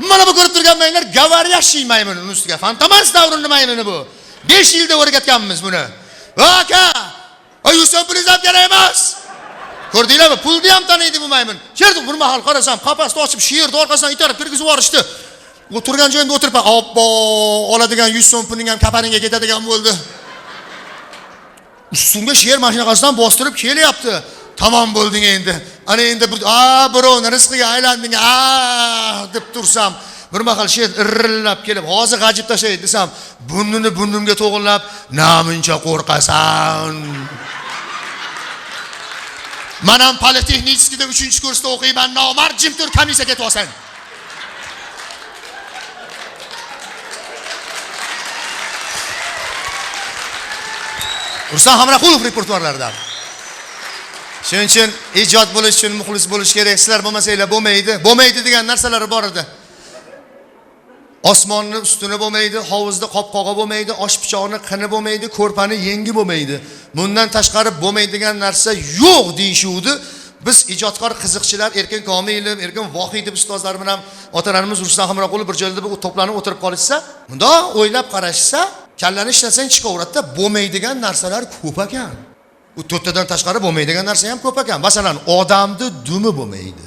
Mana bu ko'rib turgan maymunlar gavaryashi maymunining ustiga. Fantomas davrining maymuni bu. 5 yilda o'rgatganmiz buni. "Ha aka, Yusuf pulni ham kerak emas." Ko'rdinglarmi? Pulni ham taniydi bu maymun. Sherdi bir mahal qarasam, qafasni ochib, sherni orqasidan itarib kirgizib yuborishdi. U turgan joyimda o'tirib, "Obbo, oladigan 100 so'm puling ham kaparingga ketadigan bo'ldi." Ustimga sher mashinasidan bostirib kelyapti. Tamom bo'lding endi. Ana endi birovni rizqiga aylanding, deb tursam, bir mahal sher irrillab kelib, hozir g'ajib tashlay desam, burnini burnimga to'g'irlab, "Namuncha qo'rqasan?" Men ham Politexnikida 3-kursda o'qiyman, nomard jim tur, komissiyaga ketib olsan. Rustam Hamraqulov repertuarlaridan. Shuning uchun ijod bo'lish uchun muxlis bo'lish kerak. Sizlar bo'lmasanglar bo'lmaydi. Bo'lmaydi degan narsalar bor edi. Osmonni ustuni bo'lmaydi, hovuzda qopqog'i bo'lmaydi, osh pichoqni qini bo'lmaydi, ko'rpani yengi bo'lmaydi. Bundan tashqari bo'lmaydigan narsa yo'q deyishuvdi. Biz ijodkor qiziqchilar Erkin Komilov, Erkin Vohidov ustozlar bilan otalarimiz Rustam Hamraqulov bir joyda to'planib o'tirib qolishsa, bunda o'ylab qarashsa, kallani ishlasang chiqaveradi-da, bo'lmaydigan narsalar ko'p ekan. Bu to'rttadan tashqari bo'lmaydigan narsa ham ko'p ekan. Masalan, odamni dumi bo'lmaydi.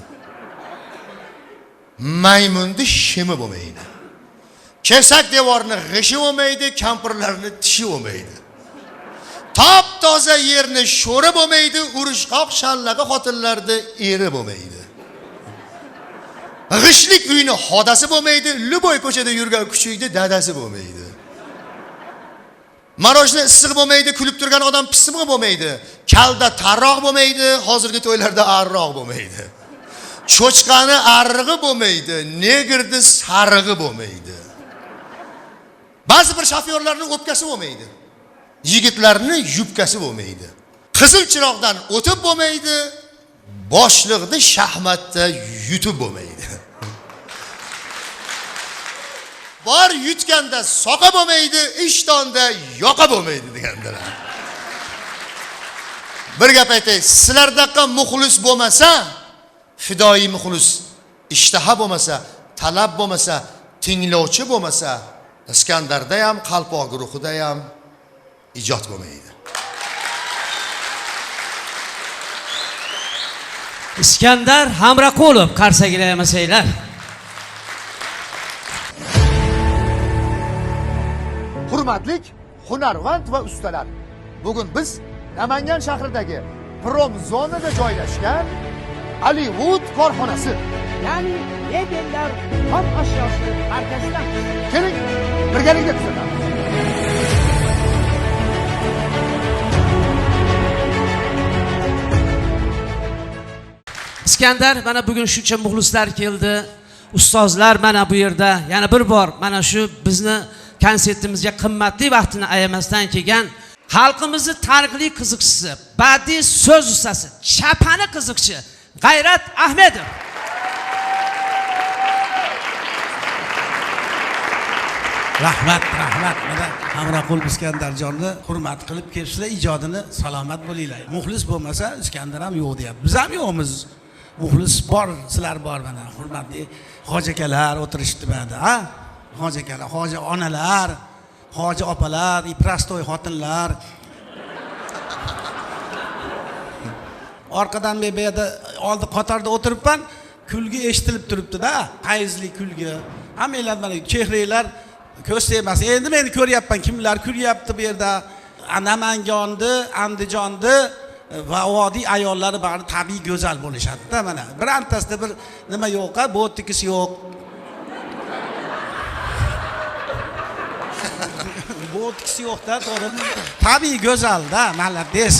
Maymunni shimi bo'lmaydi. Kesak devorni g'ishi bo'lmaydi, kampirlarni tishi bo'lmaydi. Top toza yerni sho'ri bo'lmaydi, urushqoq shallaga xotinlarda eri bo'lmaydi. G'ishlik uyni xodasi bo'lmaydi, Luboy ko'chada yurgan kuchukni dadasi bo'lmaydi. Marojni issiq bo'lmaydi, kulib turgan odam pismiq bo'lmaydi. Kalda tarroq bo'lmaydi, hozirgi to'ylarda arroq bo'lmaydi. Cho'chqani arrig'i bo'lmaydi, negrni sarig'i bo'lmaydi. Ba'zi bir shofyorlarning o'pkasi bo'lmaydi. Yigitlarning yubkasi bo'lmaydi. Qizil chiroqdan o'tib bo'lmaydi, boshliqni shaxmatda yutib bo'lmaydi. Bor yutganda soqa bo'lmaydi, ishtonda yoqa bo'lmaydi deganlar. Bir gap aytay, sizlardaqa muxlis bo'lmasa, fidoyi muxlis, ishtaha bo'lmasa, talab bo'lmasa, tinglovchi bo'lmasa, Iskandarda ham, Qalpoq guruhida ham ijod bo'lmaydi. Iskandar Hamraqulov qarsaklaymasanglar. Hurmatli hunarvand va ustalar, bugun biz Namangan shahridagi Promzonada joylashgan Hollywood korxonasi, ya'ni mebellar xom ashyosi markazidan. Keling, birgalikda kuzatamiz. Iskandar, mana bugun shuncha muxlislar keldi. Ustozlar mana bu yerda yana bir bor mana shu bizni konsertimizga qimmatli vaqtini ayamasdan kelgan xalqimizni taniqli qiziqchisi, badiiy so'z ustasi, chapani qiziqchi G'ayrat Ahmedov. Rahmat. Mana Hamraqulov Iskandarjonni hurmat qilib kelibsizlar, ijodini salomat bo'linglar. Muxlis bo'lmasa Iskandar ham yo'q deyapti. Biz ham yo'qmiz. Muxlis bor, sizlar bor mana. Hurmatli hoji akalar o'tirishdi mana, ha? Hoji akalar, hoji onalar, hoji opalar, prostoy xotinlar. Orqadan men bu yerda oldi qatorda o'tiribman, kulgi eshitilib turibdi-da, qayizli kulgi. Hammanglar mana chehranglar ko'z emas. Endi meni ko'ryapman, kimlar kulyapti bu yerda. Namangonni, Andijonni va vodiy ayollari bari tabiiy go'zal bo'lishadi-da mana. Birontasida bir nima yo'q-a, bo'tikisi yo'q. botoks yo'qda, to'g'ri. Tabiiy go'zalda, malades.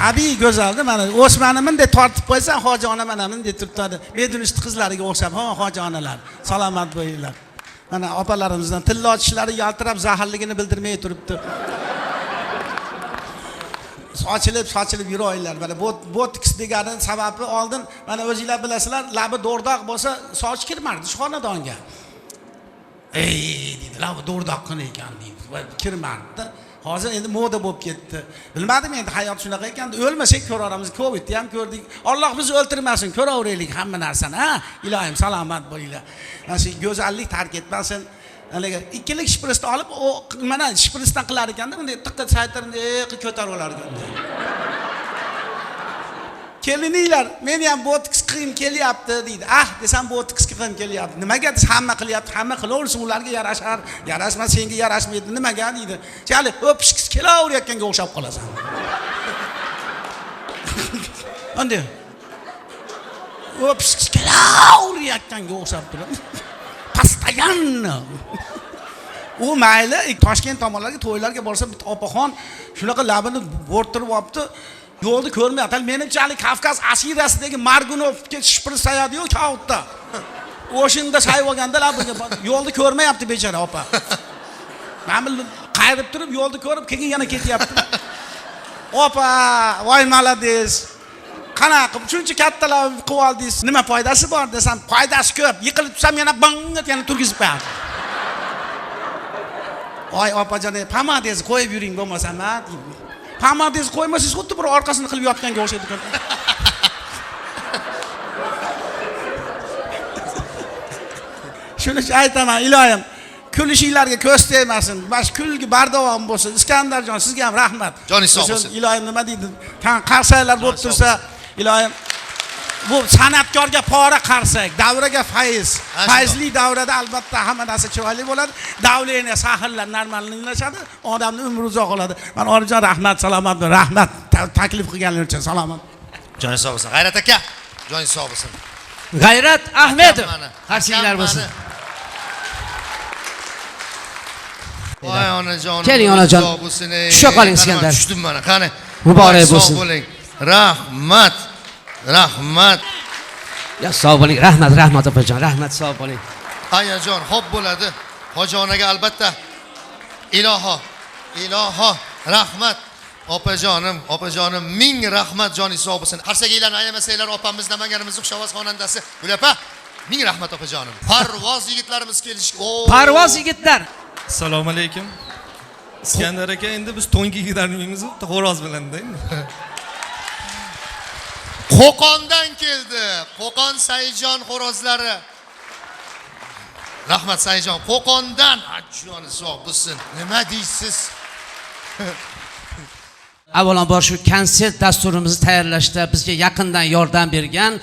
Tabiiy go'zalda, mana o'smani bunday tortib qo'ysan, hojona mana bunday turibdi. Bedunishti qizlariga o'xshab, ha, hojonalar. Salomat bo'linglar. Mana opalarimizdan tilla ochishlari yaltirab zaharligini bildirmay turibdi. Sochilib yuraylar. Mana botoks deganing sababi oldin mana o'zingizlar bilasizlar, labi do'rdoq bo'lsa, soch kirmardi xonadonga. Deydi, labi do'rdoq qilgan ekan deydi. Va kirmardi. Hozir endi moda bo'lib ketdi. Bilmadim endi hayot shunaqa ekan. O'lmasak ko'ramiz. Covidni ham ko'rdik. Alloh bizni o'ltirmasin, ko'raveraylik hamma narsani, ha? Ilohim salomat bo'linglar. Mana shu go'zallik tark etmasin. Haliga ikkilik shprisni olib, o mana shprisdan qilar ekanda, bunday tiqqa saytirni ko'tarib olar ekan. Kelininglar, men ham botoks qilgim kelyapti deydi. Ah, desam botoks qilgim kelyapti. Nimaga desa hamma qilyapti, hamma qilaversin, ularga yarashar, yarashmas, senga yarashmaydi. Nimaga deydi. Chali o'pishkis kelaverayotganga o'xshab qolasan. Endi o'pishkis kelaverayotganga o'xshab turadi. Pastayanno. U mayli Toshkent tomonlarga to'ylarga borsa bitta opaxon shunaqa labini bo'rtirib olibdi. Yo'lni ko'rmayapti. Menimchalik Kavkaz asirasidagi Margunovga shpris sayadi-yu kavtda. O'shinda sayib olganda labiga yo'lni ko'rmayapti bechora opa. Men qayrib turib yo'lni ko'rib keyin yana ketyapti. Opa, voy malades. Qanaqa qilib shuncha kattalar qilib oldingiz? Nima foydasi bor desam, foydasi ko'p. Yiqilib tursam yana bangga yana turgizib qo'yadi. Voy opajon, pomadizni qo'yib yuring bo'lmasa, ma deydi. Pomadizni qo'ymasangiz xuddi bir orqasini qilib yotganga o'xshaydi. Shuni aytaman, ilohim, kulishinglarga ko'z tegmasin. Bash kulgi bardavom bo'lsin. Iskandarjon, sizga ham rahmat. Joningiz sog' bo'lsin. Ilohim nima deydi? Qarsaklar bo'lib tursa, ilohim bu san'atkorga pora qarsak, davraga fayz. Fayzli davrada albatta hamma narsa chiroyli bo'ladi. Davleniya sahrlar normallashadi, odamning umri uzoq bo'ladi. Men Orifjon rahmat, salomat bo'ling. Rahmat taklif qilganlar uchun salomat. Joningiz sog' bo'lsin. G'ayrat aka, joningiz sog' bo'lsin. G'ayrat Ahmedov qarsinglar bo'lsin. Voy onajon. Keling onajon. Tusha qoling Iskandar. Tushdim mana. Qani. Muborak bo'lsin. Rahmat. Rahmat. Ya sog' bo'ling. Rahmat opajon. Rahmat, sog' bo'ling. Ayajon, xo'p bo'ladi. Hojonaga albatta iloho, rahmat. Opajonim, ming rahmat, joningiz sog' bo'lsin. Qarsakinglarni ayamasanglar, opamiz Namanganimizning xushovoz xonandasi Gulapa, ming rahmat opajonim. Parvoz yigitlarimiz kelishdi. Parvoz yigitlar. Assalomu alaykum. Iskandar aka, endi biz to'nga yedarmiymiz, xo'roz bilan-da endi. Qo'qondan keldi. Qo'qon Sayjon xo'rozlari. Rahmat Sayjon, Qo'qondan. Joni sog' bo'lsin. Nima deysiz? Avvalambor shu konsert dasturimizni tayyorlashda bizga yaqindan yordam bergan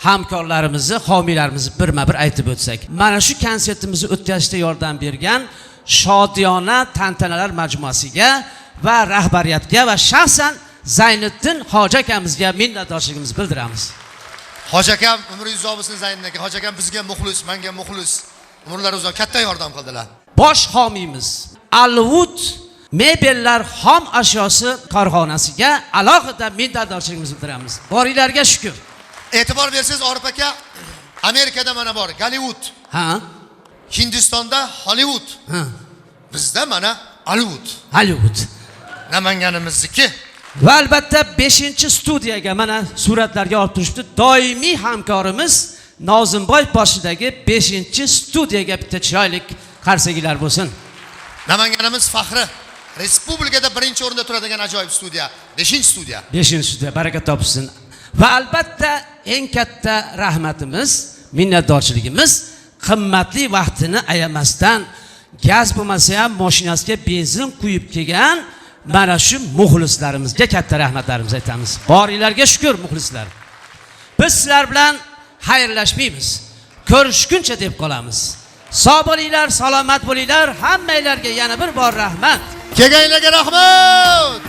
hamkorlarimizni, homiylarimizni birma-bir aytib o'tsak. Mana shu konsertimizni o'tkazishda yordam bergan Shodiyona tantanalar majmuasiga va rahbariyatga va shaxsan Zayniddin Hoji akamizga minnatdorchiligimizni bildiramiz. Hoji akam umringiz uzoq bo'lsin Zayniddin aka. Hoji akam bizga muxlis, menga muxlis. Umrlari uzoq, katta yordam qildilar. Bosh homiymiz Alwood mebellar xom ashyosi korxonasiga alohida minnatdorchiligimizni bildiramiz. Boringlarga shukr. E'tibor bersangiz Orif aka, Amerikada mana bor, Gollywood. Ha? Hindistonda Hollywood. Ha. Bizda mana Hollywood. Hollywood. Namanganimizniki. Va albatta 5-studiyaga mana suratlarga olib turishdi. Doimiy hamkorimiz Nozimboy boshidagi 5-studiyaga bitta chiroyli qarsaklar bo'lsin. Namanganimiz faxri. Respublikada 1-o'rinda turadigan ajoyib studiya. 5-studiya. 5-studiya baraka topsin. Va albatta eng katta rahmatimiz, minnatdorchiligimiz qimmatli vaqtini ayamasdan gaz bo'lmasa ham mashinasiga benzin quyib kelgan mana shu muxlislarimizga katta rahmatlarimizni aytamiz. Boringlarga shukr muxlislar. Biz sizlar bilan xayrlashmaymiz. Ko'rishguncha deb qolamiz. Sog' bo'linglar, salomat bo'linglar. Hammanglarga yana bir bor rahmat. Kelganlarga rahmat.